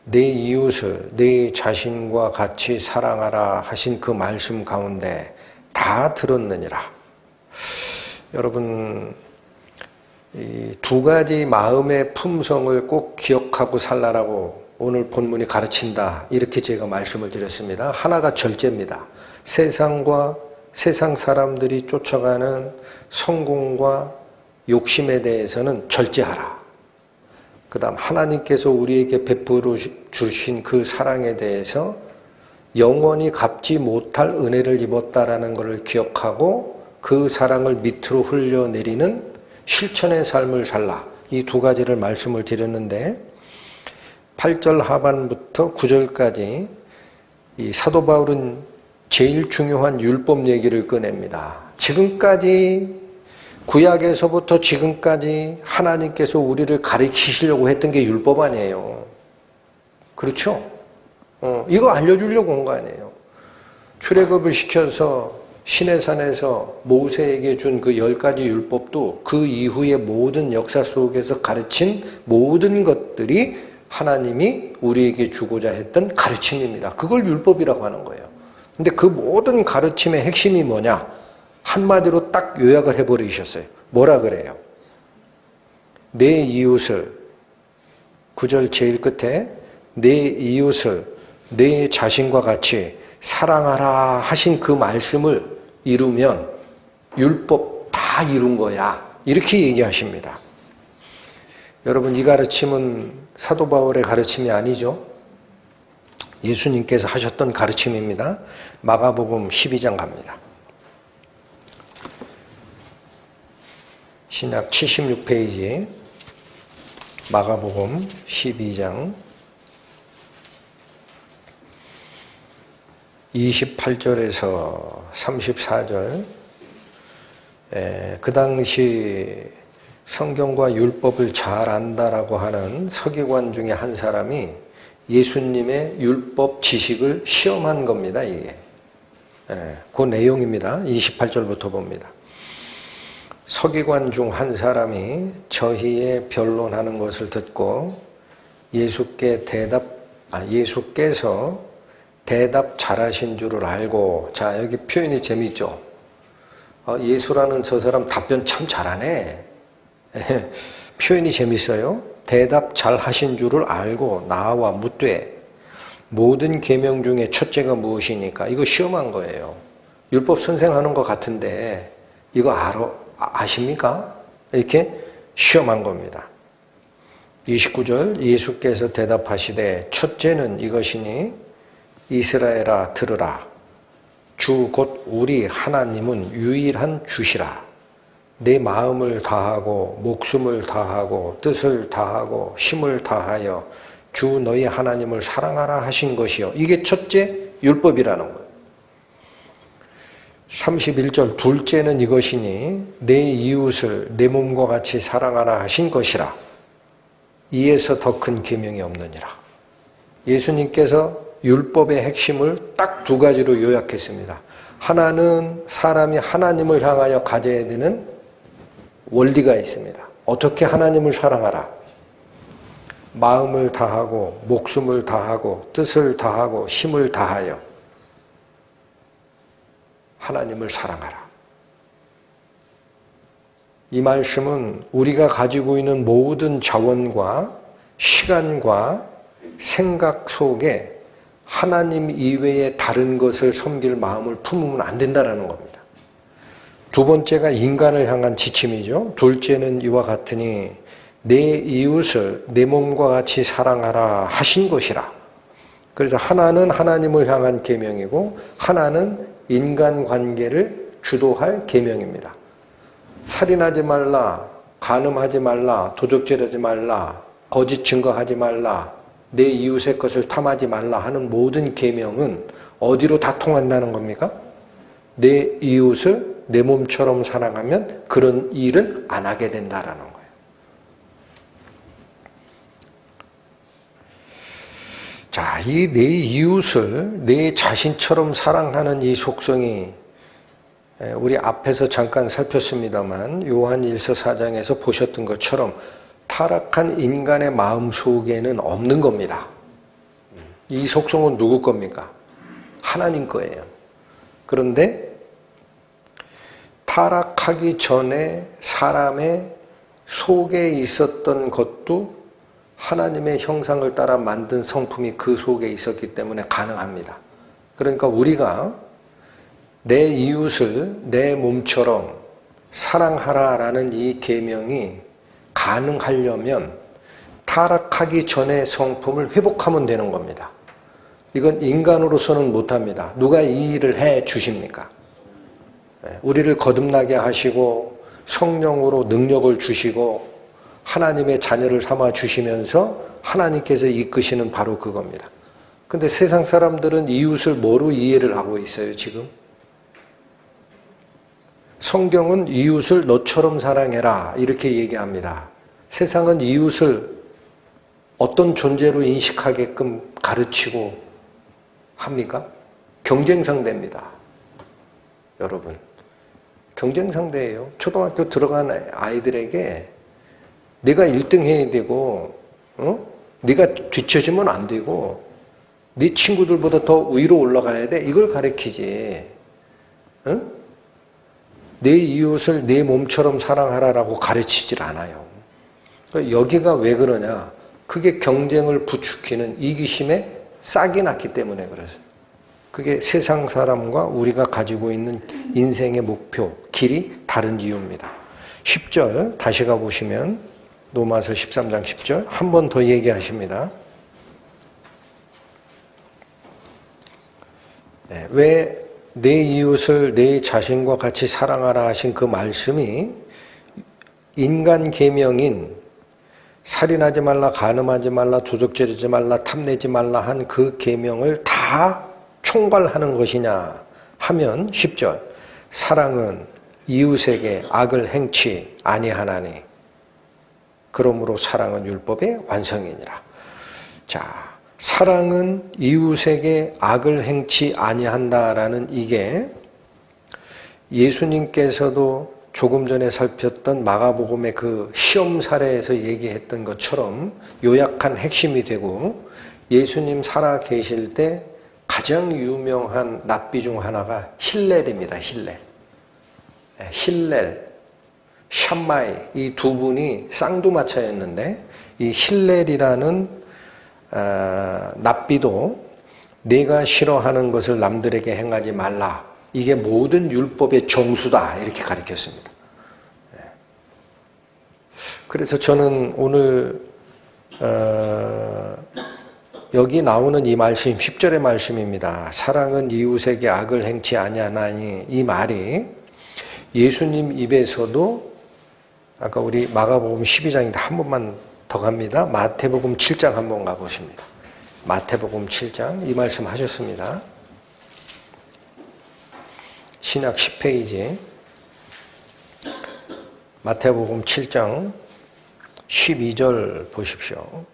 내 이웃을 내 자신과 같이 사랑하라 하신 그 말씀 가운데 다 들었느니라. 여러분 이 두 가지 마음의 품성을 꼭 기억하고 살라라고 오늘 본문이 가르친다. 이렇게 제가 말씀을 드렸습니다. 하나가 절제입니다. 세상과 세상 사람들이 쫓아가는 성공과 욕심에 대해서는 절제하라. 그 다음 하나님께서 우리에게 베풀어 주신 그 사랑에 대해서 영원히 갚지 못할 은혜를 입었다라는 것을 기억하고 그 사랑을 밑으로 흘려내리는 실천의 삶을 살라. 이 두 가지를 말씀을 드렸는데 8절 하반부터 9절까지 이 사도 바울은 제일 중요한 율법 얘기를 꺼냅니다. 지금까지 구약에서부터 지금까지 하나님께서 우리를 가르치시려고 했던 게 율법 아니에요. 그렇죠? 이거 알려주려고 온 거 아니에요. 출애굽을 시켜서 시내산에서 모세에게 준 그 10가지 율법도 그 이후의 모든 역사 속에서 가르친 모든 것들이 하나님이 우리에게 주고자 했던 가르침입니다. 그걸 율법이라고 하는 거예요. 근데 그 모든 가르침의 핵심이 뭐냐? 한마디로 딱 요약을 해버리셨어요. 뭐라 그래요? 내 이웃을, 9절 제일 끝에 내 이웃을 내 자신과 같이 사랑하라 하신 그 말씀을 이루면 율법 다 이룬 거야. 이렇게 얘기하십니다. 여러분, 이 가르침은 사도 바울의 가르침이 아니죠. 예수님께서 하셨던 가르침입니다. 마가복음 12장 갑니다. 신약 76페이지 마가복음 12장 28절에서 34절. 그 당시 성경과 율법을 잘 안다라고 하는 서기관 중에 한 사람이 예수님의 율법 지식을 시험한 겁니다. 이게 그 내용입니다. 28절부터 봅니다. 서기관 중 한 사람이 저희의 변론하는 것을 듣고 예수께서 대답 잘하신 줄을 알고, 자, 여기 표현이 재밌죠? 예수라는 저 사람 답변 참 잘하네. 표현이 재밌어요. 대답 잘하신 줄을 알고 나와 묻되 모든 계명 중에 첫째가 무엇이니까? 이거 시험한 거예요. 율법 선생하는 것 같은데 이거 아십니까? 이렇게 시험한 겁니다. 29절 예수께서 대답하시되 첫째는 이것이니 이스라엘아 들으라. 주 곧 우리 하나님은 유일한 주시라. 내 마음을 다하고 목숨을 다하고 뜻을 다하고 힘을 다하여 주 너희 하나님을 사랑하라 하신 것이요. 이게 첫째 율법이라는 거예요. 31절 둘째는 이것이니 내 이웃을 내 몸과 같이 사랑하라 하신 것이라. 이에서 더 큰 계명이 없느니라. 예수님께서 율법의 핵심을 딱 두 가지로 요약했습니다. 하나는 사람이 하나님을 향하여 가져야 되는 원리가 있습니다. 어떻게 하나님을 사랑하라? 마음을 다하고 목숨을 다하고 뜻을 다하고 힘을 다하여 하나님을 사랑하라. 이 말씀은 우리가 가지고 있는 모든 자원과 시간과 생각 속에 하나님 이외에 다른 것을 섬길 마음을 품으면 안 된다는 겁니다. 두 번째가 인간을 향한 지침이죠. 둘째는 이와 같으니 내 이웃을 내 몸과 같이 사랑하라 하신 것이라. 그래서 하나는 하나님을 향한 계명이고 하나는 인간관계를 주도할 계명입니다. 살인하지 말라, 간음하지 말라, 도적질하지 말라, 거짓 증거하지 말라, 내 이웃의 것을 탐하지 말라 하는 모든 계명은 어디로 다 통한다는 겁니까? 내 이웃을 내 몸처럼 사랑하면 그런 일은 안 하게 된다라는 거예요. 자, 이 내 이웃을 내 자신처럼 사랑하는 이 속성이 우리 앞에서 잠깐 살폈습니다만 요한일서 4장에서 보셨던 것처럼 타락한 인간의 마음 속에는 없는 겁니다. 이 속성은 누구 겁니까? 하나님 거예요. 그런데 타락하기 전에 사람의 속에 있었던 것도 하나님의 형상을 따라 만든 성품이 그 속에 있었기 때문에 가능합니다. 그러니까 우리가 내 이웃을 내 몸처럼 사랑하라라는 이 계명이 가능하려면 타락하기 전의 성품을 회복하면 되는 겁니다. 이건 인간으로서는 못합니다. 누가 이 일을 해 주십니까? 우리를 거듭나게 하시고 성령으로 능력을 주시고 하나님의 자녀를 삼아 주시면서 하나님께서 이끄시는 바로 그겁니다. 근데 세상 사람들은 이웃을 뭐로 이해를 하고 있어요, 지금? 성경은 이웃을 너처럼 사랑해라 이렇게 얘기합니다. 세상은 이웃을 어떤 존재로 인식하게끔 가르치고 합니까? 경쟁 상대입니다. 여러분, 경쟁 상대예요. 초등학교 들어간 아이들에게 네가 1등 해야 되고 네가 뒤처지면 안 되고 네 친구들보다 더 위로 올라가야 돼. 이걸 가르치지. 내 이웃을 내 몸처럼 사랑하라라고 가르치질 않아요. 여기가 왜 그러냐? 그게 경쟁을 부추기는 이기심에 싹이 났기 때문에 그래서. 그게 세상 사람과 우리가 가지고 있는 인생의 목표, 길이 다른 이유입니다. 10절 다시 가보시면 로마서 13장 10절 한 번 더 얘기하십니다. 왜 내 이웃을 내 자신과 같이 사랑하라 하신 그 말씀이 인간 계명인 살인하지 말라, 간음하지 말라, 도적질하지 말라, 탐내지 말라 한 그 계명을 다 총괄하는 것이냐 하면 10절 사랑은 이웃에게 악을 행치 아니하나니 그러므로 사랑은 율법의 완성이니라. 자, 사랑은 이웃에게 악을 행치 아니한다라는 이게 예수님께서도 조금 전에 살폈던 마가복음의 그 시험 사례에서 얘기했던 것처럼 요약한 핵심이 되고 예수님 살아 계실 때 가장 유명한 랍비 중 하나가 힐렐입니다. 힐렐, 샴마이 이 두 분이 쌍두마차였는데 이 힐렐이라는 랍비도 내가 싫어하는 것을 남들에게 행하지 말라. 이게 모든 율법의 정수다. 이렇게 가르쳤습니다. 그래서 저는 오늘 여기 나오는 이 말씀 10절의 말씀입니다. 사랑은 이웃에게 악을 행치 아니하나니 이 말이 예수님 입에서도 아까 우리 마가복음 12장인데 한 번만 더 갑니다. 마태복음 7장 한번 가보십니다. 마태복음 7장 이 말씀 하셨습니다. 신약 10페이지 마태복음 7장 12절 보십시오.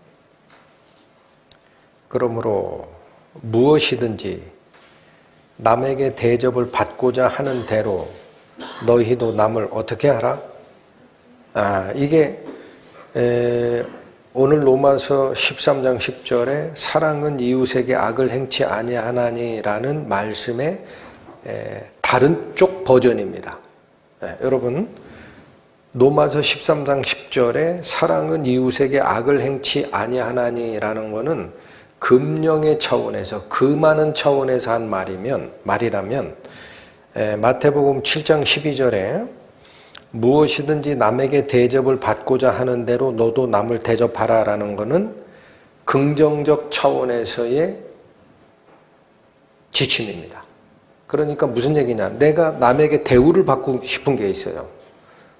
그러므로 무엇이든지 남에게 대접을 받고자 하는 대로 너희도 남을 어떻게 하라? 이게 오늘 로마서 13장 10절에 사랑은 이웃에게 악을 행치 아니하나니라는 말씀의 다른 쪽 버전입니다. 여러분 로마서 13장 10절에 사랑은 이웃에게 악을 행치 아니하나니라는 것은 금령의 차원에서 금하는 차원에서 한 말이라면 마태복음 7장 12절에 무엇이든지 남에게 대접을 받고자 하는 대로 너도 남을 대접하라 라는 것은 긍정적 차원에서의 지침입니다. 그러니까 무슨 얘기냐? 내가 남에게 대우를 받고 싶은 게 있어요.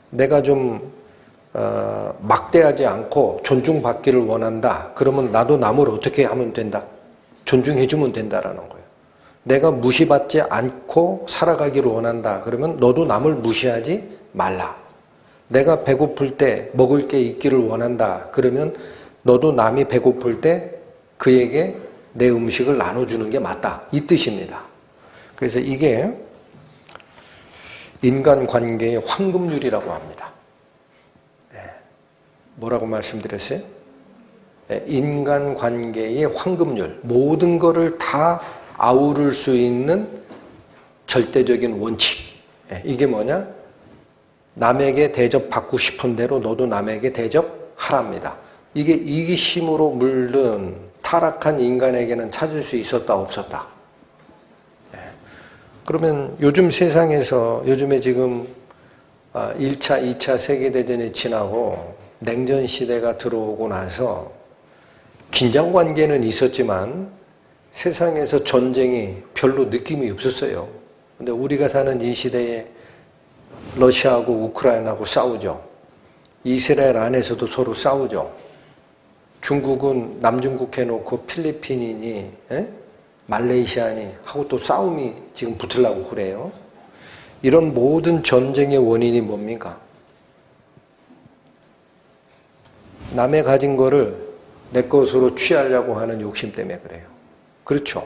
내가 좀 막대하지 않고 존중받기를 원한다. 그러면 나도 남을 어떻게 하면 된다? 존중해주면 된다라는 거예요. 내가 무시받지 않고 살아가기를 원한다. 그러면 너도 남을 무시하지 말라. 내가 배고플 때 먹을 게 있기를 원한다. 그러면 너도 남이 배고플 때 그에게 내 음식을 나눠주는 게 맞다. 이 뜻입니다. 그래서 이게 인간관계의 황금률이라고 합니다. 뭐라고 말씀드렸어요? 인간관계의 황금률. 모든 것을 다 아우를 수 있는 절대적인 원칙. 이게 뭐냐? 남에게 대접받고 싶은 대로 너도 남에게 대접하랍니다. 이게 이기심으로 물든 타락한 인간에게는 찾을 수 있었다 없었다? 그러면 요즘 세상에서 요즘에 지금 1차, 2차 세계대전이 지나고 냉전 시대가 들어오고 나서 긴장관계는 있었지만 세상에서 전쟁이 별로 느낌이 없었어요. 근데 우리가 사는 이 시대에 러시아하고 우크라이나하고 싸우죠. 이스라엘 안에서도 서로 싸우죠. 중국은 남중국 해놓고 필리핀이니 말레이시아니 하고 또 싸움이 지금 붙으려고 그래요. 이런 모든 전쟁의 원인이 뭡니까? 남의 가진 거를 내 것으로 취하려고 하는 욕심 때문에 그래요. 그렇죠?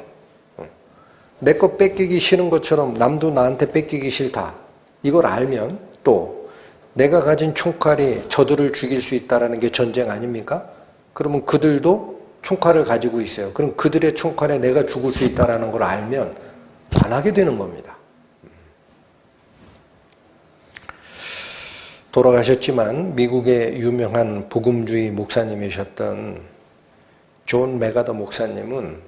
내 것 뺏기기 싫은 것처럼 남도 나한테 뺏기기 싫다. 이걸 알면 또 내가 가진 총칼이 저들을 죽일 수 있다는 게 전쟁 아닙니까? 그러면 그들도 총칼을 가지고 있어요. 그럼 그들의 총칼에 내가 죽을 수 있다는 걸 알면 안 하게 되는 겁니다. 돌아가셨지만 미국의 유명한 복음주의 목사님이셨던 존 메가더 목사님은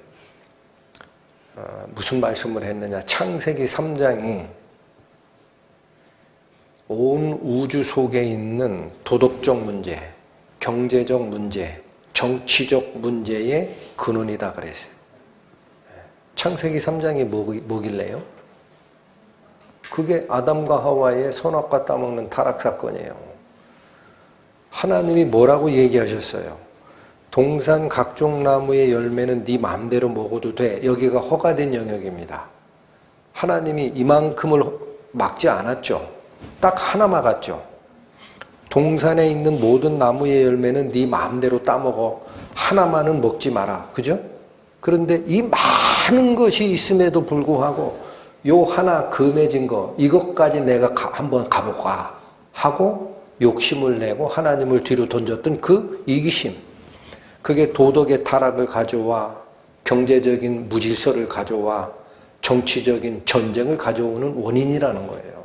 무슨 말씀을 했느냐. 창세기 3장이 온 우주 속에 있는 도덕적 문제, 경제적 문제, 정치적 문제의 근원이다 그랬어요. 창세기 3장이 뭐길래요? 그게 아담과 하와의 선악과 따먹는 타락 사건이에요. 하나님이 뭐라고 얘기하셨어요? 동산 각종 나무의 열매는 네 마음대로 먹어도 돼. 여기가 허가된 영역입니다. 하나님이 이만큼을 막지 않았죠. 딱 하나 막았죠. 동산에 있는 모든 나무의 열매는 네 마음대로 따먹어. 하나만은 먹지 마라. 그죠? 그런데 이 많은 것이 있음에도 불구하고 요 하나 금해진 거, 이것까지 내가 한번 가볼까 하고 욕심을 내고 하나님을 뒤로 던졌던 그 이기심, 그게 도덕의 타락을 가져와 경제적인 무질서를 가져와 정치적인 전쟁을 가져오는 원인이라는 거예요.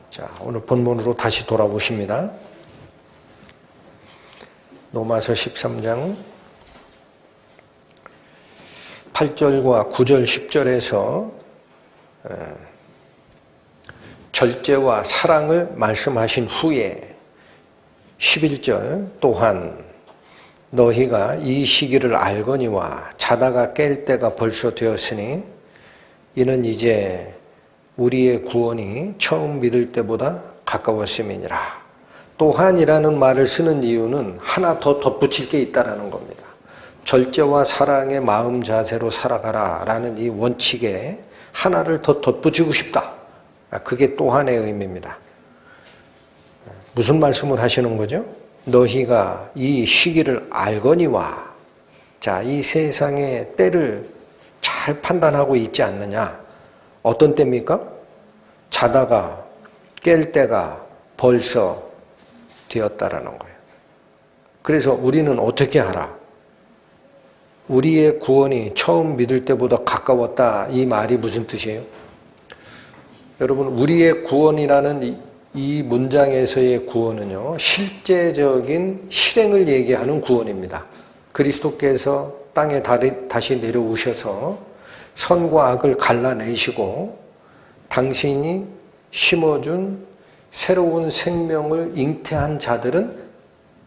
자, 오늘 본문으로 다시 돌아보십니다. 로마서 13장 8절과 9절 10절에서 절제와 사랑을 말씀하신 후에 11절 또한 너희가 이 시기를 알거니와 자다가 깰 때가 벌써 되었으니 이는 이제 우리의 구원이 처음 믿을 때보다 가까웠음이니라. 또한이라는 말을 쓰는 이유는 하나 더 덧붙일 게 있다는 겁니다. 절제와 사랑의 마음 자세로 살아가라 라는 이 원칙에 하나를 더 덧붙이고 싶다. 그게 또한의 의미입니다. 무슨 말씀을 하시는 거죠? 너희가 이 시기를 알거니와. 자, 이 세상의 때를 잘 판단하고 있지 않느냐? 어떤 때입니까? 자다가 깰 때가 벌써 되었다라는 거예요. 그래서 우리는 어떻게 하라? 우리의 구원이 처음 믿을 때보다 가까웠다. 이 말이 무슨 뜻이에요? 여러분, 우리의 구원이라는 이 문장에서의 구원은요, 실제적인 실행을 얘기하는 구원입니다. 그리스도께서 땅에 다시 내려오셔서 선과 악을 갈라내시고 당신이 심어준 새로운 생명을 잉태한 자들은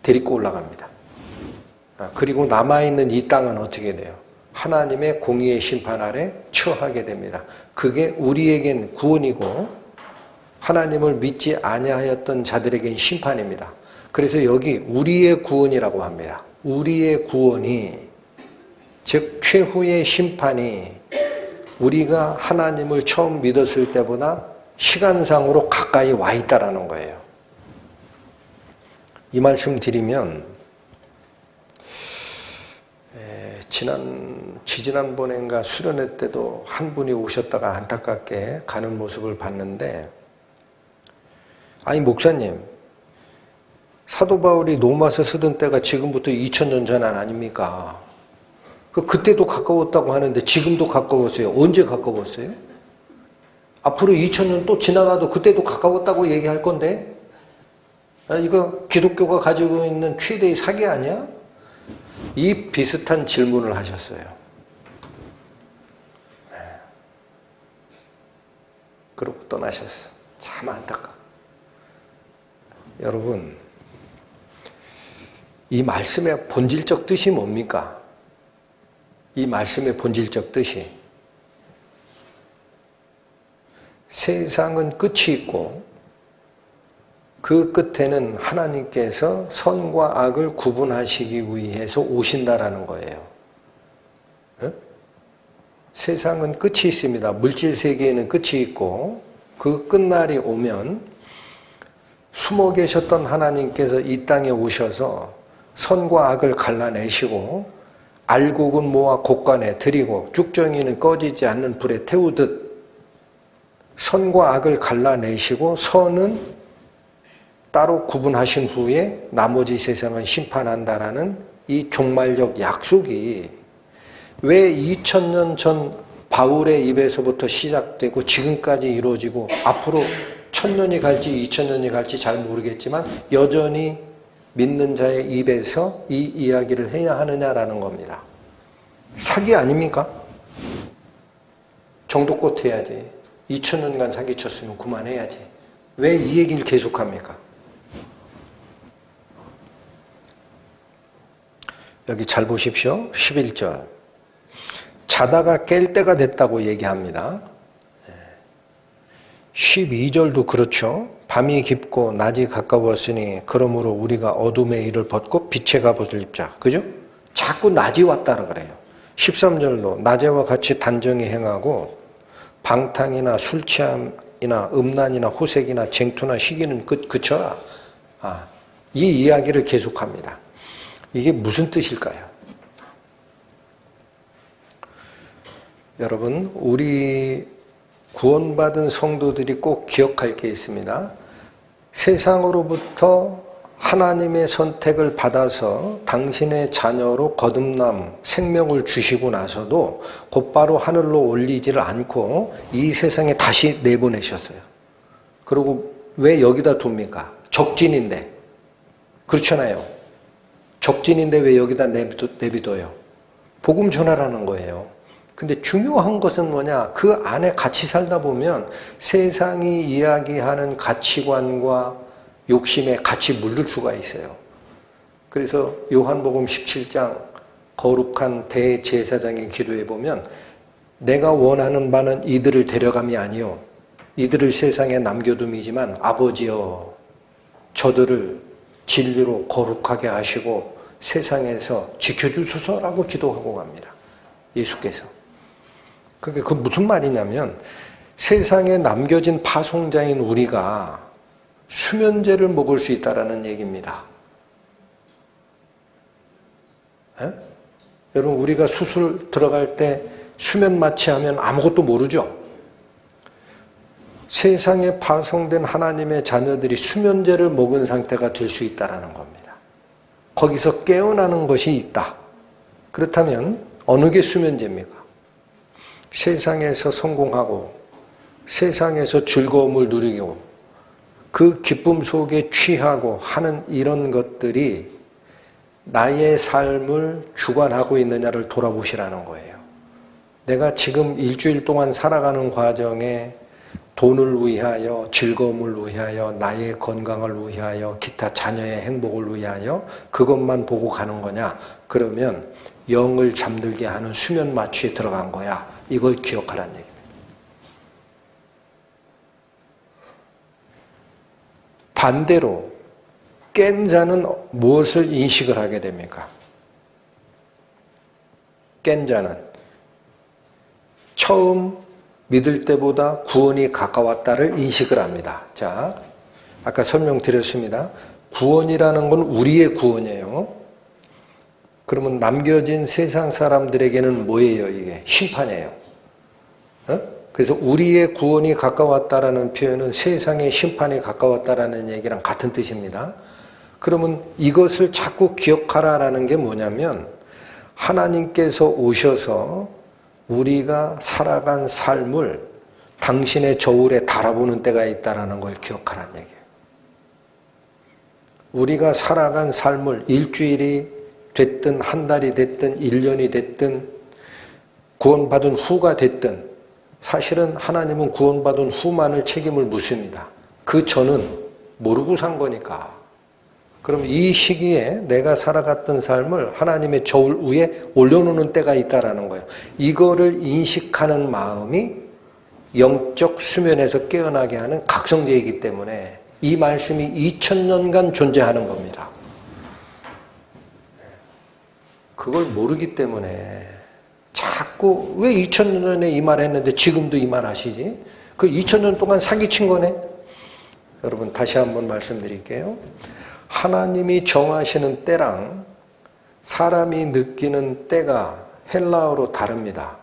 데리고 올라갑니다. 그리고 남아있는 이 땅은 어떻게 돼요? 하나님의 공의의 심판 아래 처하게 됩니다. 그게 우리에겐 구원이고 하나님을 믿지 아니하였던 자들에겐 심판입니다. 그래서 여기 우리의 구원이라고 합니다. 우리의 구원이, 즉 최후의 심판이 우리가 하나님을 처음 믿었을 때보다 시간상으로 가까이 와 있다는 거예요. 이 말씀 드리면 지지난번인가 수련회 때도 한 분이 오셨다가 안타깝게 가는 모습을 봤는데, 아니 목사님, 사도 바울이 로마서 쓰던 때가 지금부터 2000년 전 아닙니까? 그때도 가까웠다고 하는데 지금도 가까웠어요. 언제 가까웠어요? 앞으로 2000년 또 지나가도 그때도 가까웠다고 얘기할 건데, 이거 기독교가 가지고 있는 최대의 사기 아니야? 이 비슷한 질문을 하셨어요. 그러고 떠나셨어. 참 안타까워. 여러분, 이 말씀의 본질적 뜻이 뭡니까? 이 말씀의 본질적 뜻이 세상은 끝이 있고 그 끝에는 하나님께서 선과 악을 구분하시기 위해서 오신다라는 거예요. 세상은 끝이 있습니다. 물질 세계에는 끝이 있고 그 끝날이 오면 숨어 계셨던 하나님께서 이 땅에 오셔서 선과 악을 갈라내시고 알곡은 모아 곳간에 들이고 쭉정이는 꺼지지 않는 불에 태우듯 선과 악을 갈라내시고 선은 따로 구분하신 후에 나머지 세상을 심판한다라는 이 종말적 약속이 왜 2000년 전 바울의 입에서부터 시작되고 지금까지 이루어지고 앞으로 1000년이 갈지 2000년이 갈지 잘 모르겠지만 여전히 믿는 자의 입에서 이 이야기를 해야 하느냐라는 겁니다. 사기 아닙니까? 정도껏 해야지. 2000년간 사기쳤으면 그만해야지. 왜 이 얘기를 계속합니까? 여기 잘 보십시오. 11절. 자다가 깰 때가 됐다고 얘기합니다. 12절도 그렇죠. 밤이 깊고 낮이 가까웠으니 그러므로 우리가 어둠의 일을 벗고 빛의 갑옷을 입자. 그죠? 자꾸 낮이 왔다라 그래요. 13절도 낮에와 같이 단정히 행하고 방탕이나 술취함이나 음란이나 호색이나 쟁투나 시기는 그쳐라. 이 이야기를 계속합니다. 이게 무슨 뜻일까요? 여러분, 우리 구원받은 성도들이 꼭 기억할 게 있습니다. 세상으로부터 하나님의 선택을 받아서 당신의 자녀로 거듭남, 생명을 주시고 나서도 곧바로 하늘로 올리지를 않고 이 세상에 다시 내보내셨어요. 그리고 왜 여기다 둡니까? 적진인데. 그렇잖아요. 적진인데 왜 여기다 내비둬요? 복음 전하라는 거예요. 근데 중요한 것은 뭐냐? 그 안에 같이 살다 보면 세상이 이야기하는 가치관과 욕심에 같이 물들 수가 있어요. 그래서 요한복음 17장 거룩한 대제사장의 기도에 보면 내가 원하는 바는 이들을 데려감이 아니요 이들을 세상에 남겨둠이지만 아버지여 저들을 진리로 거룩하게 하시고 세상에서 지켜주소서라고 기도하고 갑니다. 예수께서. 그게 무슨 말이냐면 세상에 남겨진 파송자인 우리가 수면제를 먹을 수 있다는 얘기입니다. 에? 여러분 우리가 수술 들어갈 때 수면 마취하면 아무것도 모르죠? 세상에 파송된 하나님의 자녀들이 수면제를 먹은 상태가 될 수 있다는 겁니다. 거기서 깨어나는 것이 있다. 그렇다면 어느 게 수면제입니까? 세상에서 성공하고 세상에서 즐거움을 누리고 그 기쁨 속에 취하고 하는 이런 것들이 나의 삶을 주관하고 있느냐를 돌아보시라는 거예요. 내가 지금 일주일 동안 살아가는 과정에 돈을 위하여, 즐거움을 위하여, 나의 건강을 위하여, 기타 자녀의 행복을 위하여 그것만 보고 가는 거냐? 그러면 영을 잠들게 하는 수면 마취에 들어간 거야. 이걸 기억하라는 얘기입니다. 반대로 깬 자는 무엇을 인식을 하게 됩니까? 깬 자는 처음 믿을 때보다 구원이 가까웠다를 인식을 합니다. 자, 아까 설명드렸습니다. 구원이라는 건 우리의 구원이에요. 그러면 남겨진 세상 사람들에게는 뭐예요? 이게 심판이에요. 그래서 우리의 구원이 가까웠다라는 표현은 세상의 심판이 가까웠다라는 얘기랑 같은 뜻입니다. 그러면 이것을 자꾸 기억하라라는 게 뭐냐면 하나님께서 오셔서 우리가 살아간 삶을 당신의 저울에 달아보는 때가 있다는 걸 기억하라는 얘기예요. 우리가 살아간 삶을 일주일이 됐든 한 달이 됐든 1년이 됐든 구원받은 후가 됐든 사실은 하나님은 구원받은 후만을 책임을 묻습니다. 그 전은 모르고 산 거니까. 그럼 이 시기에 내가 살아갔던 삶을 하나님의 저울 위에 올려놓는 때가 있다라는 거예요. 이거를 인식하는 마음이 영적 수면에서 깨어나게 하는 각성제이기 때문에 이 말씀이 2000년간 존재하는 겁니다. 그걸 모르기 때문에 자꾸 왜 2000년에 이 말 했는데 지금도 이 말 하시지? 그 2000년 동안 사기친 거네? 여러분 다시 한번 말씀드릴게요. 하나님이 정하시는 때랑 사람이 느끼는 때가 헬라어로 다릅니다.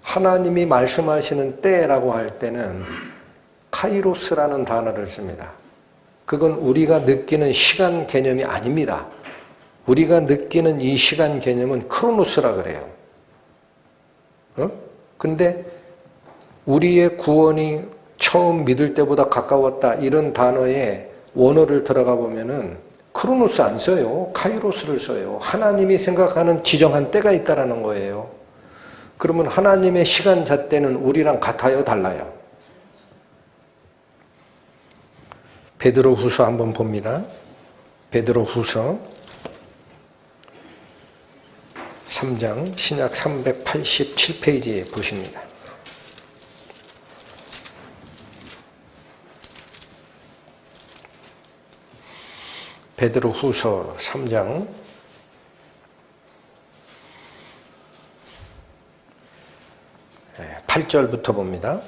하나님이 말씀하시는 때라고 할 때는 카이로스라는 단어를 씁니다. 그건 우리가 느끼는 시간 개념이 아닙니다. 우리가 느끼는 이 시간 개념은 크로노스라 그래요. 근데 우리의 구원이 처음 믿을 때보다 가까웠다 이런 단어에 원어를 들어가 보면은 크로노스 안 써요. 카이로스를 써요. 하나님이 생각하는 지정한 때가 있다라는 거예요. 그러면 하나님의 시간 잣대는 우리랑 같아요? 달라요? 베드로후서 한번 봅니다. 베드로후서 3장 신약 387페이지에 보십니다. 베드로후서 3장 8절부터 봅니다.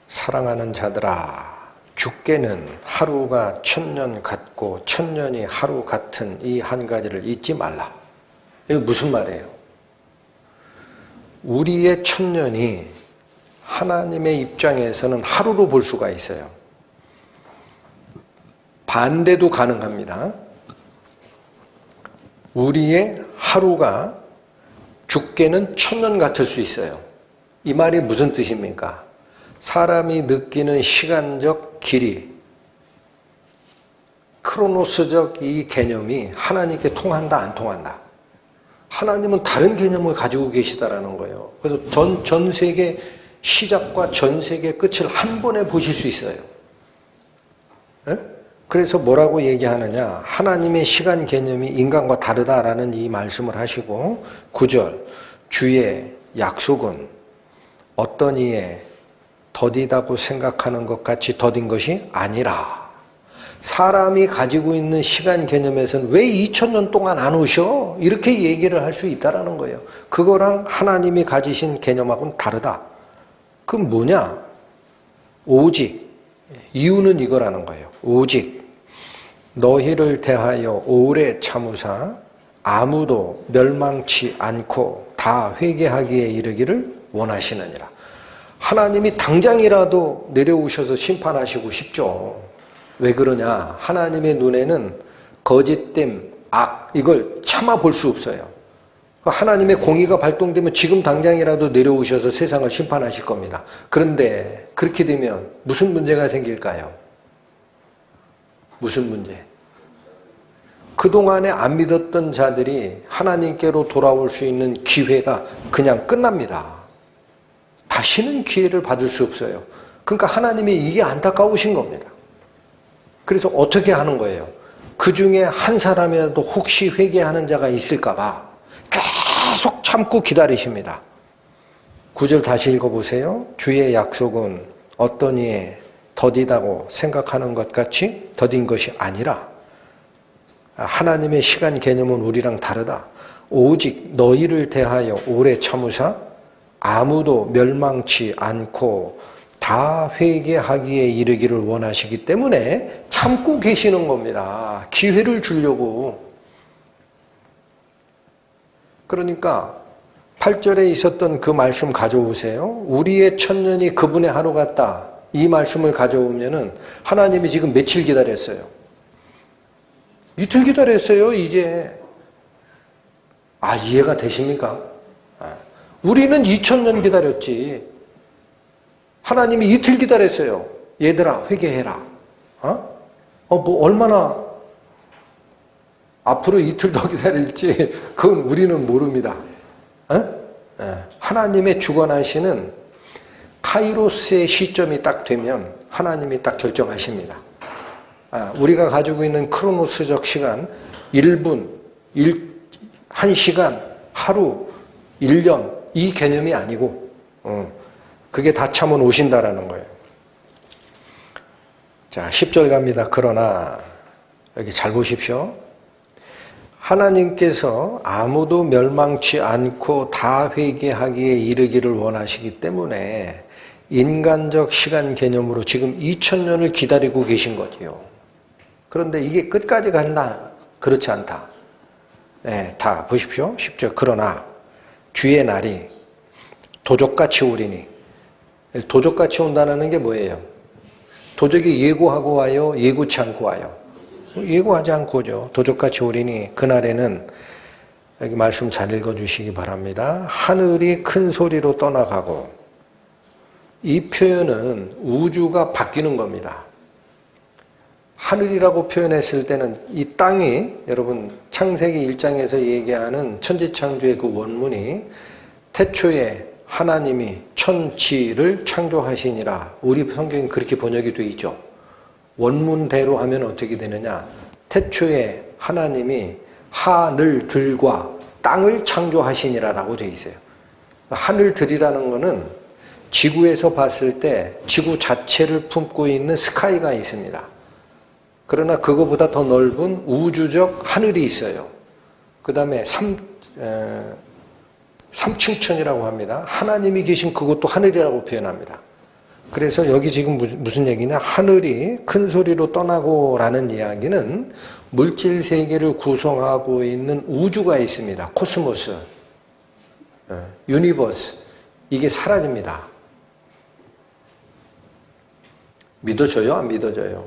사랑하는 자들아 주께는 하루가 1000년 같고 1000년이 하루 같은 이 한 가지를 잊지 말라. 이거 무슨 말이에요? 우리의 1000년이 하나님의 입장에서는 하루로 볼 수가 있어요. 반대도 가능합니다. 우리의 하루가 주께는 1000년 같을 수 있어요. 이 말이 무슨 뜻입니까? 사람이 느끼는 시간적 길이, 크로노스적 이 개념이 하나님께 통한다, 안 통한다? 하나님은 다른 개념을 가지고 계시다라는 거예요. 그래서 전 세계 시작과 전 세계 끝을 한 번에 보실 수 있어요. 네? 그래서 뭐라고 얘기하느냐? 하나님의 시간 개념이 인간과 다르다라는 이 말씀을 하시고 9절 주의 약속은 어떤 이에 더디다고 생각하는 것 같이 더딘 것이 아니라 사람이 가지고 있는 시간 개념에서는 왜 2000년 동안 안 오셔? 이렇게 얘기를 할 수 있다는 거예요. 그거랑 하나님이 가지신 개념하고는 다르다. 그럼 뭐냐? 오직 이유는 이거라는 거예요. 오직 너희를 대하여 오래 참으사 아무도 멸망치 않고 다 회개하기에 이르기를 원하시느니라. 하나님이 당장이라도 내려오셔서 심판하시고 싶죠. 왜 그러냐? 하나님의 눈에는 거짓됨, 악 이걸 참아 볼 수 없어요. 하나님의 공의가 발동되면 지금 당장이라도 내려오셔서 세상을 심판하실 겁니다. 그런데 그렇게 되면 무슨 문제가 생길까요? 무슨 문제? 그동안에 안 믿었던 자들이 하나님께로 돌아올 수 있는 기회가 그냥 끝납니다. 다시는 기회를 받을 수 없어요. 그러니까 하나님이 이게 안타까우신 겁니다. 그래서 어떻게 하는 거예요? 그 중에 한 사람이라도 혹시 회개하는 자가 있을까 봐 계속 참고 기다리십니다. 9절 다시 읽어보세요. 주의 약속은 어떤 이에 더디다고 생각하는 것 같이 더딘 것이 아니라 하나님의 시간 개념은 우리랑 다르다. 오직 너희를 대하여 오래 참으사 아무도 멸망치 않고 다 회개하기에 이르기를 원하시기 때문에 참고 계시는 겁니다. 기회를 주려고. 그러니까 8절에 있었던 그 말씀 가져오세요. 우리의 1000년이 그분의 하루 같다. 이 말씀을 가져오면은 하나님이 지금 며칠 기다렸어요? 이틀 기다렸어요, 이제. 이해가 되십니까? 우리는 2000년 기다렸지. 하나님이 이틀 기다렸어요. 얘들아, 회개해라. 얼마나 앞으로 이틀 더 기다릴지, 그건 우리는 모릅니다. 하나님의 주관하시는 카이로스의 시점이 딱 되면 하나님이 딱 결정하십니다. 우리가 가지고 있는 크로노스적 시간 1분, 1시간, 하루, 1년 이 개념이 아니고 그게 다 참은 오신다라는 거예요. 자, 10절 갑니다. 그러나 여기 잘 보십시오. 하나님께서 아무도 멸망치 않고 다 회개하기에 이르기를 원하시기 때문에 인간적 시간 개념으로 지금 2000년을 기다리고 계신 거지요. 그런데 이게 끝까지 간다? 그렇지 않다. 네, 다 보십시오. 10절. 그러나 주의 날이 도적같이 오리니. 도적같이 온다는 게 뭐예요? 도적이 예고하고 와요? 예고치 않고 와요? 예고하지 않고 오죠. 도적같이 오리니 그날에는 여기 말씀 잘 읽어주시기 바랍니다. 하늘이 큰 소리로 떠나가고, 이 표현은 우주가 바뀌는 겁니다. 하늘이라고 표현했을 때는 이 땅이, 여러분 창세기 1장에서 얘기하는 천지창조의 그 원문이 태초에 하나님이 천지를 창조하시니라. 우리 성경이 그렇게 번역이 되어 있죠. 원문대로 하면 어떻게 되느냐. 태초에 하나님이 하늘들과 땅을 창조하시니라라고 되어 있어요. 하늘들이라는 것은 지구에서 봤을 때 지구 자체를 품고 있는 스카이가 있습니다. 그러나 그거보다 더 넓은 우주적 하늘이 있어요. 그 다음에 삼층천이라고 합니다. 하나님이 계신 그것도 하늘이라고 표현합니다. 그래서 여기 지금 무슨 얘기냐. 하늘이 큰 소리로 떠나고 라는 이야기는 물질 세계를 구성하고 있는 우주가 있습니다. 코스모스, 유니버스, 이게 사라집니다. 믿어져요? 안 믿어져요?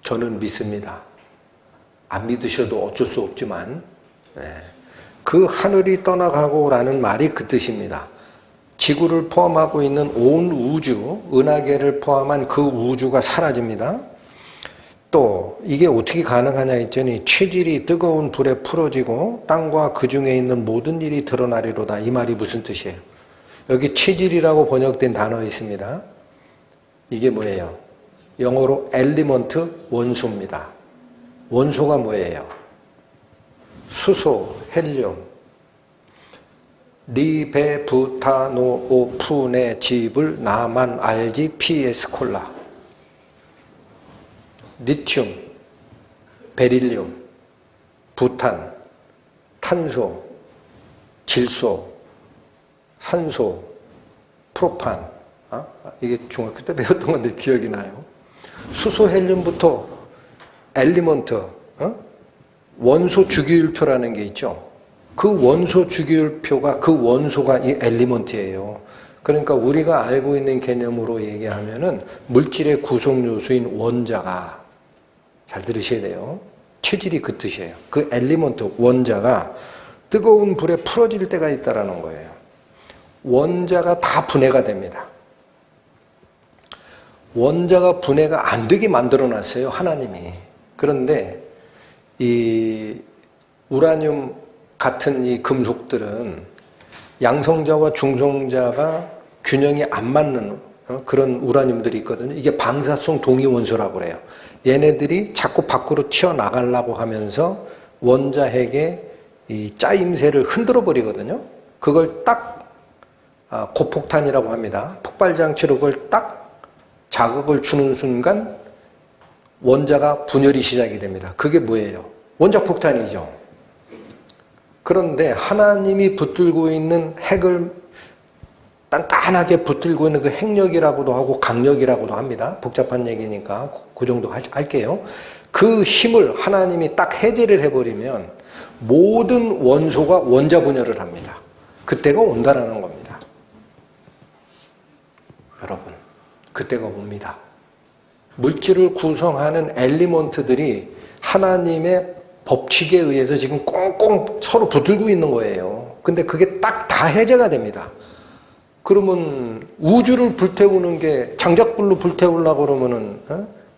저는 믿습니다. 안 믿으셔도 어쩔 수 없지만 그 하늘이 떠나가고 라는 말이 그 뜻입니다. 지구를 포함하고 있는 온 우주, 은하계를 포함한 그 우주가 사라집니다. 또 이게 어떻게 가능하냐 했더니 체질이 뜨거운 불에 풀어지고 땅과 그 중에 있는 모든 일이 드러나리로다. 이 말이 무슨 뜻이에요? 여기 체질이라고 번역된 단어 있습니다. 이게 뭐예요? 영어로 엘리먼트, 원소입니다. 원소가 뭐예요? 수소, 헬륨, 리베부타노오픈의 집을 나만 알지 PS 콜라, 리튬, 베릴륨, 부탄, 탄소, 질소, 산소, 프로판. 이게 중학교 때 배웠던 건데 기억이 나요. 수소, 헬륨부터 엘리먼트, 원소 주기율표라는 게 있죠. 그 원소 주기율표가, 그 원소가 이 엘리먼트예요. 그러니까 우리가 알고 있는 개념으로 얘기하면은 물질의 구성 요소인 원자가, 잘 들으셔야 돼요. 체질이 그 뜻이에요. 그 엘리먼트, 원자가 뜨거운 불에 풀어질 때가 있다라는 거예요. 원자가 다 분해가 됩니다. 원자가 분해가 안 되게 만들어 놨어요, 하나님이. 그런데 이 우라늄 같은 이 금속들은 양성자와 중성자가 균형이 안 맞는 그런 우라늄들이 있거든요. 이게 방사성 동위원소라고 그래요. 얘네들이 자꾸 밖으로 튀어나가려고 하면서 원자핵의 이 짜임새를 흔들어 버리거든요. 그걸 딱 고폭탄이라고 합니다. 폭발장치로 그걸 딱 자극을 주는 순간 원자가 분열이 시작이 됩니다. 그게 뭐예요? 원자폭탄이죠. 그런데 하나님이 붙들고 있는 핵을 단단하게 붙들고 있는 그 핵력이라고도 하고 강력이라고도 합니다. 복잡한 얘기니까 그 정도 할게요. 그 힘을 하나님이 딱 해제를 해버리면 모든 원소가 원자 분열을 합니다. 그때가 온다라는 겁니다. 여러분, 그때가 옵니다. 물질을 구성하는 엘리먼트들이 하나님의 법칙에 의해서 지금 꽁꽁 서로 붙들고 있는 거예요. 근데 그게 딱 다 해제가 됩니다. 그러면 우주를 불태우는 게 장작불로 불태우려고 그러면은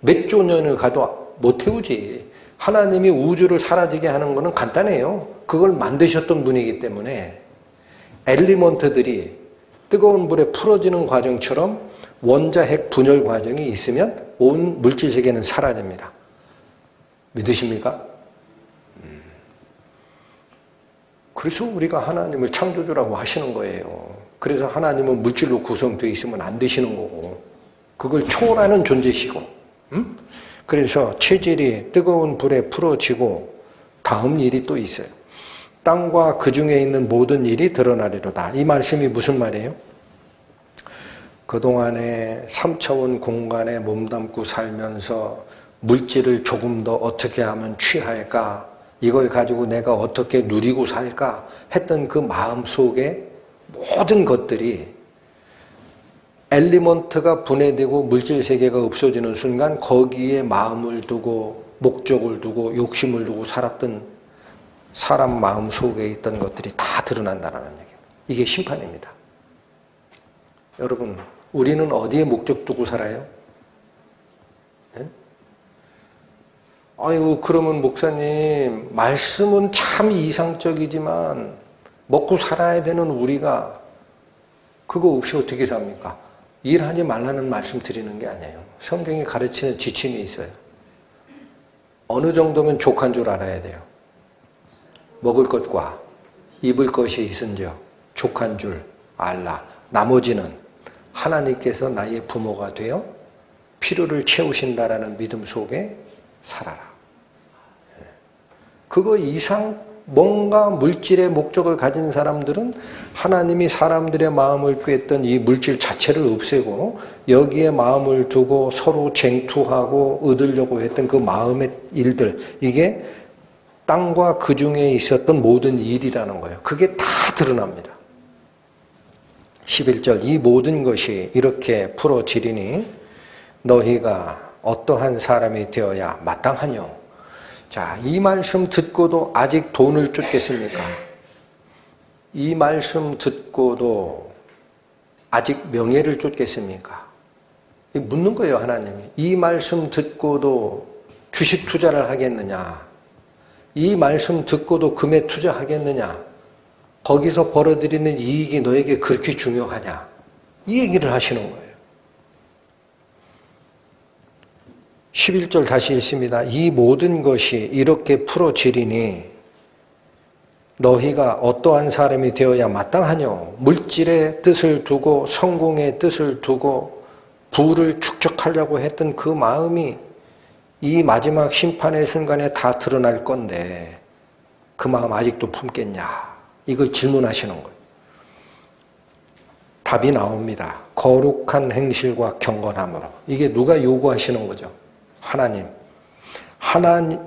몇 조 년을 가도 못 태우지. 하나님이 우주를 사라지게 하는 거는 간단해요. 그걸 만드셨던 분이기 때문에 엘리먼트들이 뜨거운 불에 풀어지는 과정처럼 원자핵 분열 과정이 있으면 온 물질 세계는 사라집니다. 믿으십니까? 그래서 우리가 하나님을 창조주라고 하시는 거예요. 그래서 하나님은 물질로 구성되어 있으면 안 되시는 거고, 그걸 초월하는 존재시고, 그래서 체질이 뜨거운 불에 풀어지고 다음 일이 또 있어요. 땅과 그 중에 있는 모든 일이 드러나리로다. 이 말씀이 무슨 말이에요? 그동안에 3차원 공간에 몸담고 살면서 물질을 조금 더 어떻게 하면 취할까, 이걸 가지고 내가 어떻게 누리고 살까 했던 그 마음 속에 모든 것들이 엘리먼트가 분해되고 물질 세계가 없어지는 순간 거기에 마음을 두고 목적을 두고 욕심을 두고 살았던 사람 마음 속에 있던 것들이 다 드러난다는 얘기입니다. 이게 심판입니다. 여러분, 우리는 어디에 목적 두고 살아요? 네? 아이고, 그러면 목사님, 말씀은 참 이상적이지만 먹고 살아야 되는 우리가 그거 없이 어떻게 삽니까? 일하지 말라는 말씀 드리는 게 아니에요. 성경이 가르치는 지침이 있어요. 어느 정도면 족한 줄 알아야 돼요. 먹을 것과 입을 것이 있은즉 족한 줄 알라. 나머지는 하나님께서 나의 부모가 되어 필요를 채우신다라는 믿음 속에 살아라. 그거 이상 뭔가 물질의 목적을 가진 사람들은 하나님이 사람들의 마음을 꿰었던 이 물질 자체를 없애고 여기에 마음을 두고 서로 쟁투하고 얻으려고 했던 그 마음의 일들, 이게 땅과 그 중에 있었던 모든 일이라는 거예요. 그게 다 드러납니다. 11절, 이 모든 것이 이렇게 풀어지리니 너희가 어떠한 사람이 되어야 마땅하뇨. 자, 이 말씀 듣고도 아직 돈을 쫓겠습니까? 이 말씀 듣고도 아직 명예를 쫓겠습니까? 묻는 거예요, 하나님이. 이 말씀 듣고도 주식 투자를 하겠느냐? 이 말씀 듣고도 금에 투자하겠느냐? 거기서 벌어들이는 이익이 너에게 그렇게 중요하냐? 이 얘기를 하시는 거예요. 11절 다시 읽습니다. 이 모든 것이 이렇게 풀어지리니 너희가 어떠한 사람이 되어야 마땅하뇨. 물질의 뜻을 두고 성공의 뜻을 두고 부를 축적하려고 했던 그 마음이 이 마지막 심판의 순간에 다 드러날 건데 그 마음 아직도 품겠냐. 이걸 질문하시는 거예요. 답이 나옵니다. 거룩한 행실과 경건함으로. 이게 누가 요구하시는 거죠? 하나님.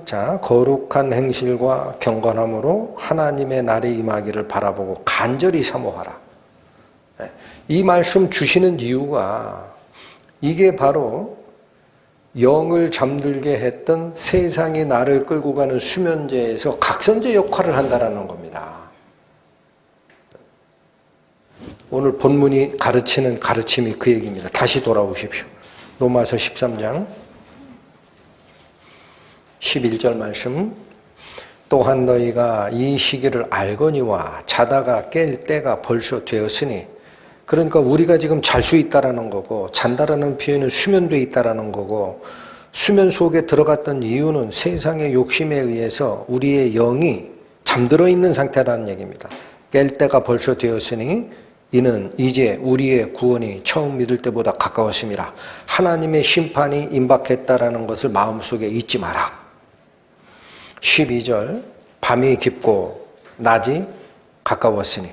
자, 거룩한 행실과 경건함으로 하나님의 날이 임하기를 바라보고 간절히 사모하라. 이 말씀 주시는 이유가 이게 바로 영을 잠들게 했던 세상이 나를 끌고 가는 수면제에서 각선제 역할을 한다는 겁니다. 오늘 본문이 가르치는 가르침이 그 얘기입니다. 다시 돌아오십시오. 로마서 13장 11절 말씀. 또한 너희가 이 시기를 알거니와 자다가 깰 때가 벌써 되었으니, 그러니까 우리가 지금 잘 수 있다라는 거고, 잔다라는 표현은 수면돼 있다라는 거고, 수면 속에 들어갔던 이유는 세상의 욕심에 의해서 우리의 영이 잠들어 있는 상태라는 얘기입니다. 깰 때가 벌써 되었으니 이는 이제 우리의 구원이 처음 믿을 때보다 가까웠습니다. 하나님의 심판이 임박했다라는 것을 마음속에 잊지 마라. 12절, 밤이 깊고 낮이 가까웠으니.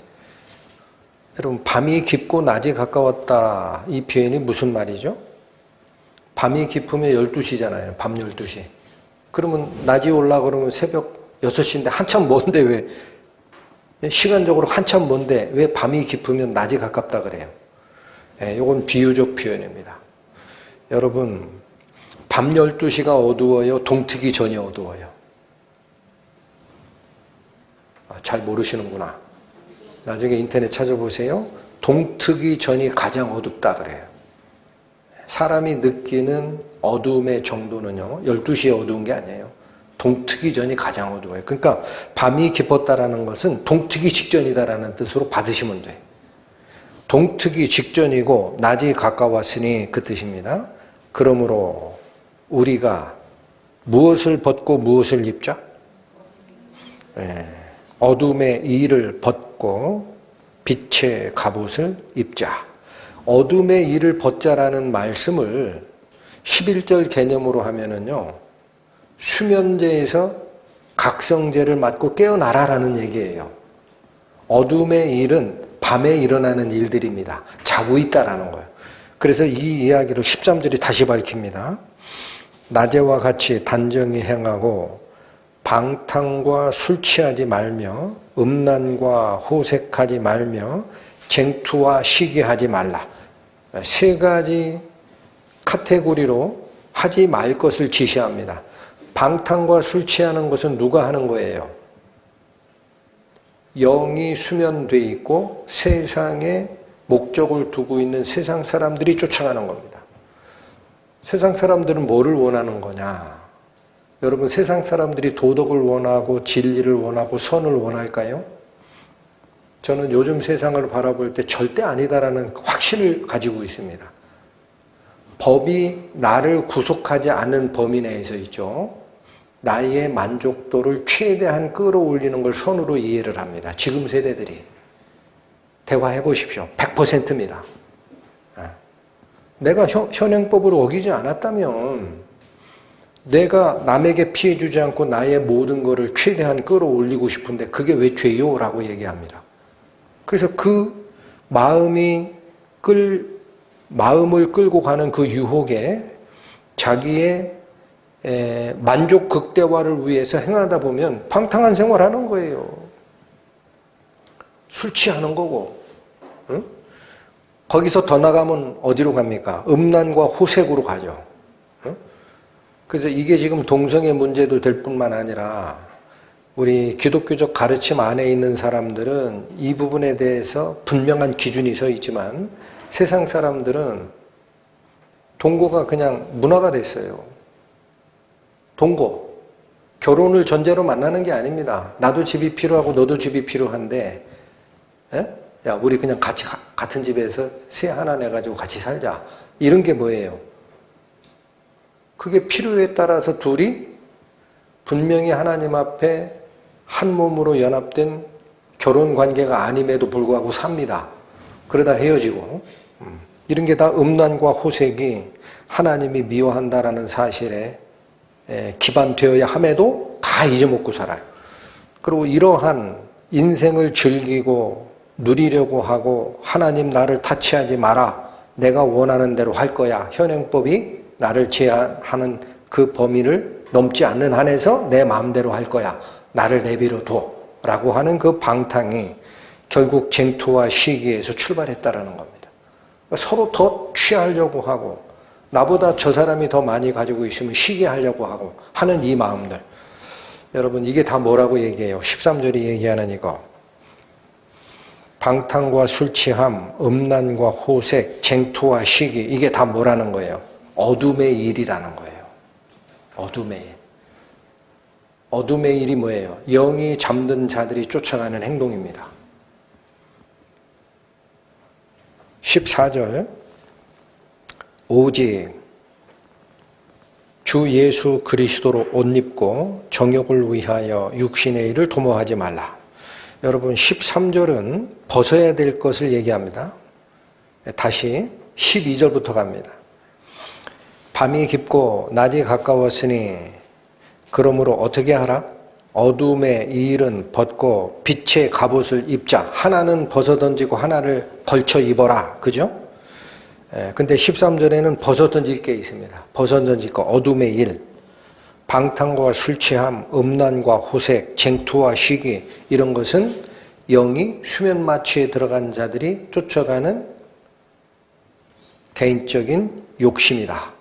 여러분, 밤이 깊고 낮이 가까웠다, 이 표현이 무슨 말이죠? 밤이 깊으면 12시잖아요. 밤 12시. 그러면 낮이 올라가 그러면 새벽 6시인데 한참 먼데 왜, 시간적으로 한참 먼데 왜 밤이 깊으면 낮이 가깝다 그래요? 이건 비유적 표현입니다. 여러분, 밤 12시가 어두워요? 동트기 전이 어두워요? 잘 모르시는구나. 나중에 인터넷 찾아보세요. 동트기 전이 가장 어둡다 그래요. 사람이 느끼는 어두움의 정도는요, 12시에 어두운 게 아니에요. 동트기 전이 가장 어두워요. 그러니까 밤이 깊었다라는 것은 동트기 직전이다라는 뜻으로 받으시면 돼요. 동트기 직전이고 낮이 가까웠으니 그 뜻입니다. 그러므로 우리가 무엇을 벗고 무엇을 입자? 어둠의 일을 벗고 빛의 갑옷을 입자. 어둠의 일을 벗자라는 말씀을 11절 개념으로 하면은요, 수면제에서 각성제를 맞고 깨어나라라는 얘기예요. 어둠의 일은 밤에 일어나는 일들입니다. 자고 있다라는 거예요. 그래서 이 이야기를 13절이 다시 밝힙니다. 낮에와 같이 단정히 행하고 방탕과 술 취하지 말며 음란과 호색하지 말며 쟁투와 시기하지 말라. 세 가지 카테고리로 하지 말 것을 지시합니다. 방탕과 술 취하는 것은 누가 하는 거예요? 영이 수면돼 있고 세상에 목적을 두고 있는 세상 사람들이 쫓아가는 겁니다. 세상 사람들은 뭐를 원하는 거냐? 여러분, 세상 사람들이 도덕을 원하고 진리를 원하고 선을 원할까요? 저는 요즘 세상을 바라볼 때 절대 아니다라는 확신을 가지고 있습니다. 법이 나를 구속하지 않는 범위 내에서 있죠. 나의 만족도를 최대한 끌어올리는 걸 선으로 이해를 합니다. 지금 세대들이. 대화해 보십시오. 100%입니다. 내가 현행법을 어기지 않았다면 내가 남에게 피해 주지 않고 나의 모든 것을 최대한 끌어올리고 싶은데 그게 왜 죄요? 라고 얘기합니다. 그래서 그 마음을 끌고 가는 그 유혹에 자기의 만족 극대화를 위해서 행하다 보면 방탕한 생활하는 거예요. 술 취하는 거고. 응? 거기서 더 나가면 어디로 갑니까? 음란과 호색으로 가죠. 응? 그래서 이게 지금 동성애 문제도 될 뿐만 아니라 우리 기독교적 가르침 안에 있는 사람들은 이 부분에 대해서 분명한 기준이 서 있지만 세상 사람들은 동거가 그냥 문화가 됐어요. 동거. 결혼을 전제로 만나는 게 아닙니다. 나도 집이 필요하고 너도 집이 필요한데 야, 우리 그냥 같은 집에서 새 하나 내가지고 같이 살자. 이런 게 뭐예요? 그게 필요에 따라서 둘이 분명히 하나님 앞에 한 몸으로 연합된 결혼 관계가 아님에도 불구하고 삽니다. 그러다 헤어지고. 이런 게 다 음란과 호색이 하나님이 미워한다라는 사실에 기반되어야 함에도 다 잊어먹고 살아요. 그리고 이러한 인생을 즐기고 누리려고 하고 하나님 나를 타치하지 마라. 내가 원하는 대로 할 거야. 현행법이 나를 제한하는 그 범위를 넘지 않는 한에서 내 마음대로 할 거야. 나를 내버려 둬. 라고 하는 그 방탕이 결국 쟁투와 시기에서 출발했다라는 겁니다. 서로 더 취하려고 하고 나보다 저 사람이 더 많이 가지고 있으면 시기하려고 하고 하는 이 마음들. 여러분, 이게 다 뭐라고 얘기해요? 13절이 얘기하는 이거. 방탕과 술취함, 음란과 호색, 쟁투와 시기, 이게 다 뭐라는 거예요? 어둠의 일이라는 거예요. 어둠의 일. 어둠의 일이 뭐예요? 영이 잠든 자들이 쫓아가는 행동입니다. 14절. 오직 주 예수 그리스도로 옷 입고 정욕을 위하여 육신의 일을 도모하지 말라. 여러분, 13절은 벗어야 될 것을 얘기합니다. 다시 12절부터 갑니다. 밤이 깊고 낮이 가까웠으니 그러므로 어떻게 하라? 어둠의 이 일은 벗고 빛의 갑옷을 입자. 하나는 벗어던지고 하나를 걸쳐 입어라. 그죠? 근데 13절에는 벗어던질 게 있습니다. 벗어던질 거, 어둠의 일. 방탕과 술취함, 음란과 호색, 쟁투와 시기, 이런 것은 영이 수면 마취에 들어간 자들이 쫓아가는 개인적인 욕심이다.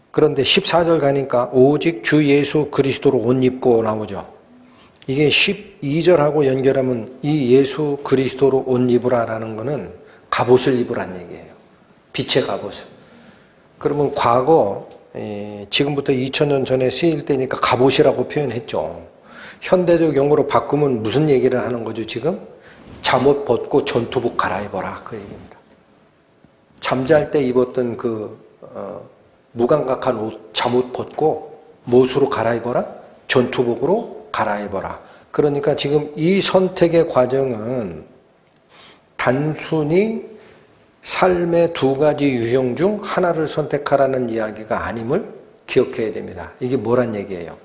그런데 14절 가니까 오직 주 예수 그리스도로 옷 입고 나오죠. 이게 12절하고 연결하면 이 예수 그리스도로 옷 입으라라는 거는 갑옷을 입으란 얘기예요. 빛의 갑옷을. 그러면 과거 지금부터 2000년 전에 쓰일 때니까 갑옷이라고 표현했죠. 현대적 용어로 바꾸면 무슨 얘기를 하는 거죠 지금? 잠옷 벗고 전투복 갈아입어라, 그 얘기입니다. 잠잘 때 입었던 그 무감각한 옷, 잠옷 벗고 무엇으로 갈아입어라? 전투복으로 갈아입어라. 그러니까 지금 이 선택의 과정은 단순히 삶의 두 가지 유형 중 하나를 선택하라는 이야기가 아님을 기억해야 됩니다. 이게 뭐란 얘기예요?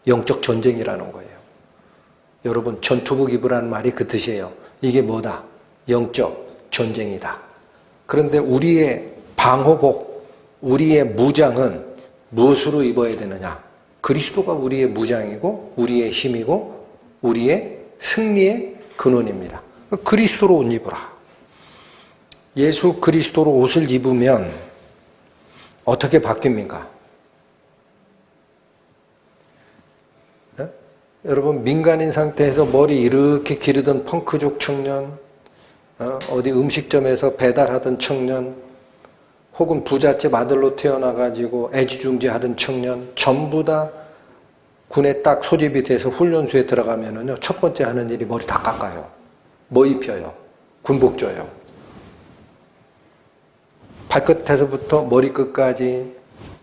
영적 전쟁이라는 거예요. 여러분, 전투복 입으라는 말이 그 뜻이에요. 이게 뭐다? 영적 전쟁이다. 그런데 우리의 방호복, 우리의 무장은 무엇으로 입어야 되느냐? 그리스도가 우리의 무장이고 우리의 힘이고 우리의 승리의 근원입니다. 그리스도로 옷 입으라. 예수 그리스도로 옷을 입으면 어떻게 바뀝니까? 네? 여러분, 민간인 상태에서 머리 이렇게 기르던 펑크족 청년, 어디 음식점에서 배달하던 청년, 혹은 부잣집 아들로 태어나가지고 애지중지하던 청년, 전부 다 군에 딱 소집이 돼서 훈련소에 들어가면은요, 첫 번째 하는 일이 머리 다 깎아요. 뭐 입혀요? 군복 줘요. 발끝에서부터 머리끝까지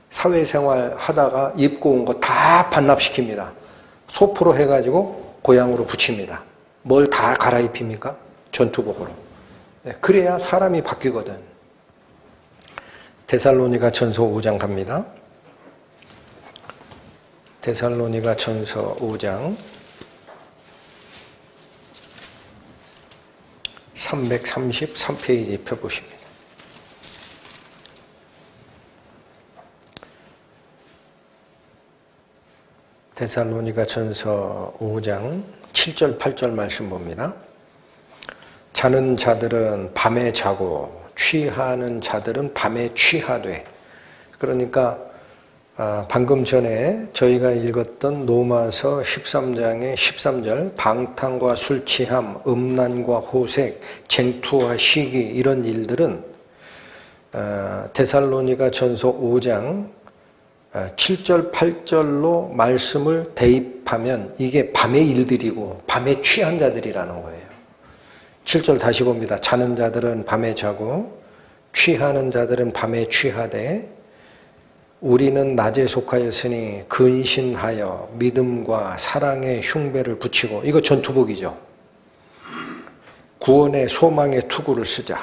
사회생활 하다가 입고 온 거 다 반납시킵니다. 소프로 해가지고 고향으로 붙입니다. 뭘 다 갈아입힙니까? 전투복으로. 그래야 사람이 바뀌거든. 데살로니가 전서 5장 갑니다. 데살로니가 전서 5장 333페이지 펴보십니다. 데살로니가 전서 5장 7절 8절 말씀 봅니다. 자는 자들은 밤에 자고 취하는 자들은 밤에 취하되. 그러니까 방금 전에 저희가 읽었던 로마서 13장의 13절, 방탕과 술 취함, 음란과 호색, 쟁투와 시기, 이런 일들은 데살로니가 전서 5장 7절 8절로 말씀을 대입하면 이게 밤의 일들이고 밤에 취한 자들이라는 거예요. 7절 다시 봅니다. 자는 자들은 밤에 자고 취하는 자들은 밤에 취하되 우리는 낮에 속하였으니 근신하여 믿음과 사랑의 흉배를 붙이고, 이거 전투복이죠. 구원의 소망의 투구를 쓰자.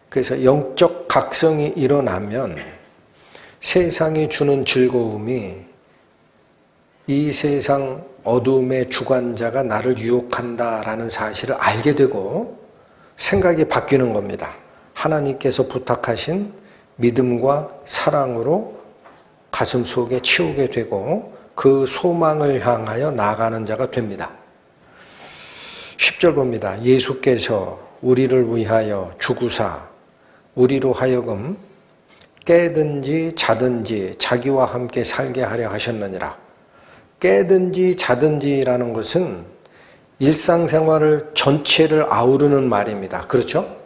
그래서 영적 각성이 일어나면 세상이 주는 즐거움이 이 세상 어둠의 주관자가 나를 유혹한다라는 사실을 알게 되고 생각이 바뀌는 겁니다. 하나님께서 부탁하신 믿음과 사랑으로 가슴 속에 채우게 되고 그 소망을 향하여 나아가는 자가 됩니다. 10절 봅니다. 예수께서 우리를 위하여 죽으사 우리로 하여금 깨든지 자든지 자기와 함께 살게 하려 하셨느니라. 깨든지 자든지라는 것은 일상생활을 전체를 아우르는 말입니다. 그렇죠?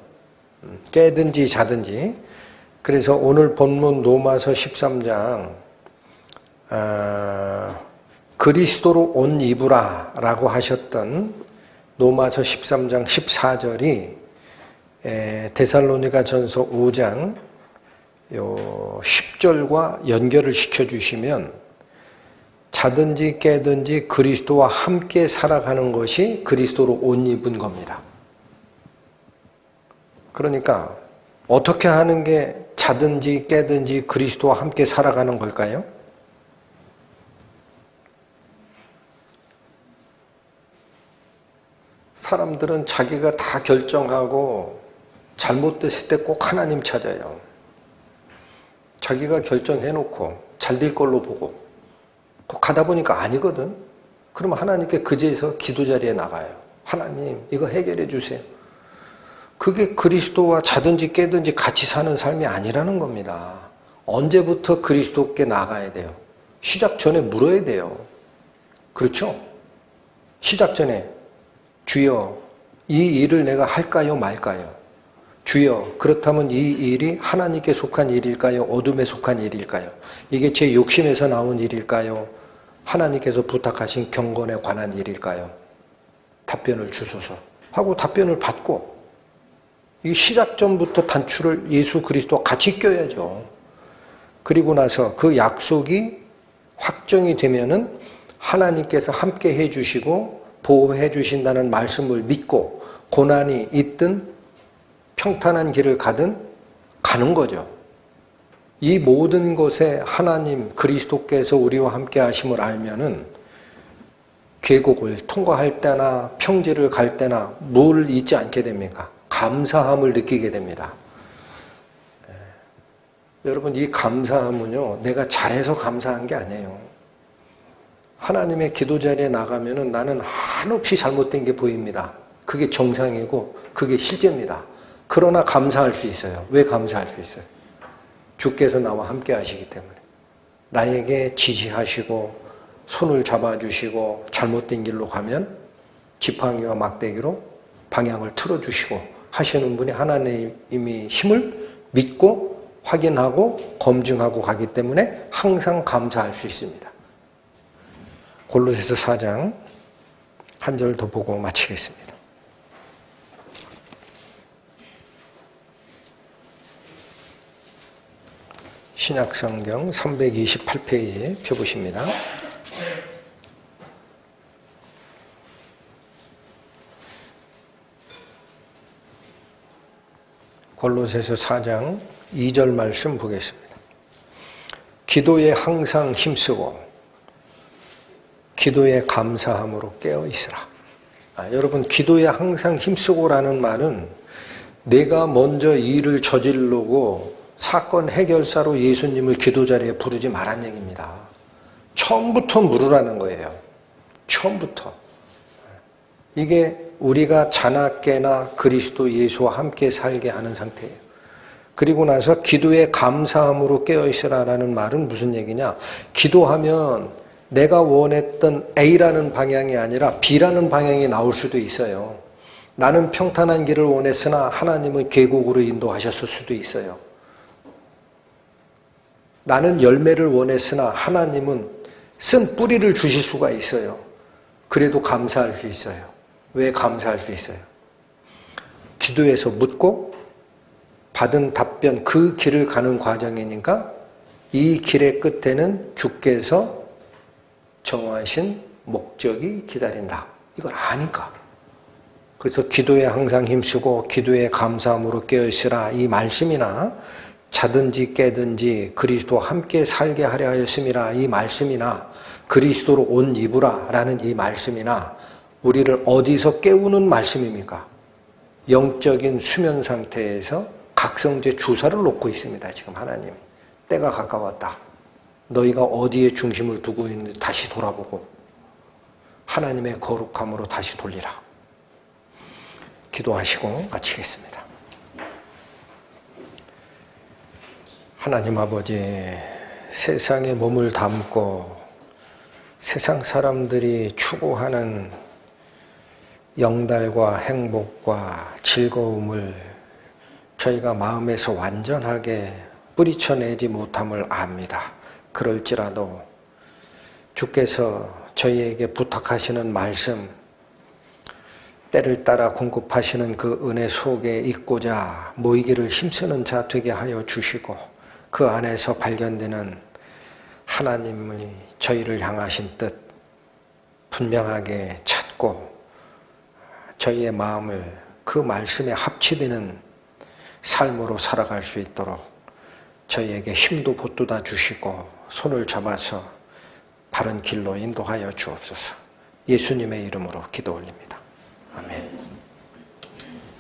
깨든지 자든지. 그래서 오늘 본문 로마서 13장 그리스도로 옷 입으라 라고 하셨던 로마서 13장 14절이 데살로니가 전서 5장 10절과 연결을 시켜주시면 자든지 깨든지 그리스도와 함께 살아가는 것이 그리스도로 옷 입은 겁니다. 그러니까 어떻게 하는 게 자든지 깨든지 그리스도와 함께 살아가는 걸까요? 사람들은 자기가 다 결정하고 잘못됐을 때 꼭 하나님 찾아요. 자기가 결정해놓고 잘 될 걸로 보고 가다 보니까 아니거든. 그러면 하나님께 그제서 기도 자리에 나가요. 하나님, 이거 해결해 주세요. 그게 그리스도와 자든지 깨든지 같이 사는 삶이 아니라는 겁니다. 언제부터 그리스도께 나가야 돼요? 시작 전에 물어야 돼요. 그렇죠? 시작 전에 주여, 이 일을 내가 할까요 말까요? 주여, 그렇다면 이 일이 하나님께 속한 일일까요? 어둠에 속한 일일까요? 이게 제 욕심에서 나온 일일까요? 하나님께서 부탁하신 경건에 관한 일일까요? 답변을 주소서 하고 답변을 받고 이 시작점부터 단추를 예수 그리스도와 같이 껴야죠. 그리고 나서 그 약속이 확정이 되면은 하나님께서 함께 해주시고 보호해 주신다는 말씀을 믿고 고난이 있든 평탄한 길을 가든 가는 거죠. 이 모든 것에 하나님 그리스도께서 우리와 함께 하심을 알면은 계곡을 통과할 때나 평지를 갈 때나 뭘 잊지 않게 됩니까? 감사함을 느끼게 됩니다. 여러분, 이 감사함은요, 내가 잘해서 감사한 게 아니에요. 하나님의 기도 자리에 나가면은 나는 한없이 잘못된 게 보입니다. 그게 정상이고 그게 실제입니다. 그러나 감사할 수 있어요. 왜 감사할 수 있어요? 주께서 나와 함께 하시기 때문에. 나에게 지지하시고 손을 잡아주시고 잘못된 길로 가면 지팡이와 막대기로 방향을 틀어주시고 하시는 분이 하나님이 힘을 믿고 확인하고 검증하고 가기 때문에 항상 감사할 수 있습니다. 골로새서 4장 한 절 더 보고 마치겠습니다. 신약성경 328페이지 펴보십니다. 골로새서 4장 2절 말씀 보겠습니다. 기도에 항상 힘쓰고 기도에 감사함으로 깨어 있으라. 여러분, 기도에 항상 힘쓰고라는 말은 내가 먼저 일을 저지르고 사건 해결사로 예수님을 기도 자리에 부르지 말란 얘기입니다. 처음부터 물으라는 거예요. 처음부터. 이게 우리가 자나깨나 그리스도 예수와 함께 살게 하는 상태예요. 그리고 나서 기도에 감사함으로 깨어있으라라는 말은 무슨 얘기냐? 기도하면 내가 원했던 A라는 방향이 아니라 B라는 방향이 나올 수도 있어요. 나는 평탄한 길을 원했으나 하나님은 계곡으로 인도하셨을 수도 있어요. 나는 열매를 원했으나 하나님은 쓴 뿌리를 주실 수가 있어요. 그래도 감사할 수 있어요. 왜 감사할 수 있어요? 기도해서 묻고 받은 답변, 그 길을 가는 과정이니까 이 길의 끝에는 주께서 정하신 목적이 기다린다. 이걸 아니까. 그래서 기도에 항상 힘쓰고 기도에 감사함으로 깨어있으라, 이 말씀이나 자든지 깨든지 그리스도와 함께 살게 하려 하였음이라, 이 말씀이나 그리스도로 옷 입으라 라는 이 말씀이나 우리를 어디서 깨우는 말씀입니까? 영적인 수면 상태에서 각성제 주사를 놓고 있습니다. 지금 하나님이. 때가 가까웠다. 너희가 어디에 중심을 두고 있는지 다시 돌아보고 하나님의 거룩함으로 다시 돌리라. 기도하시고 마치겠습니다. 하나님 아버지, 세상에 몸을 담고 세상 사람들이 추구하는 영달과 행복과 즐거움을 저희가 마음에서 완전하게 뿌리쳐내지 못함을 압니다. 그럴지라도 주께서 저희에게 부탁하시는 말씀, 때를 따라 공급하시는 그 은혜 속에 있고자 모이기를 힘쓰는 자 되게 하여 주시고 그 안에서 발견되는 하나님이 저희를 향하신 뜻 분명하게 찾고 저희의 마음을 그 말씀에 합치되는 삶으로 살아갈 수 있도록 저희에게 힘도 붙돋아 주시고 손을 잡아서 바른 길로 인도하여 주옵소서. 예수님의 이름으로 기도 올립니다. 아멘.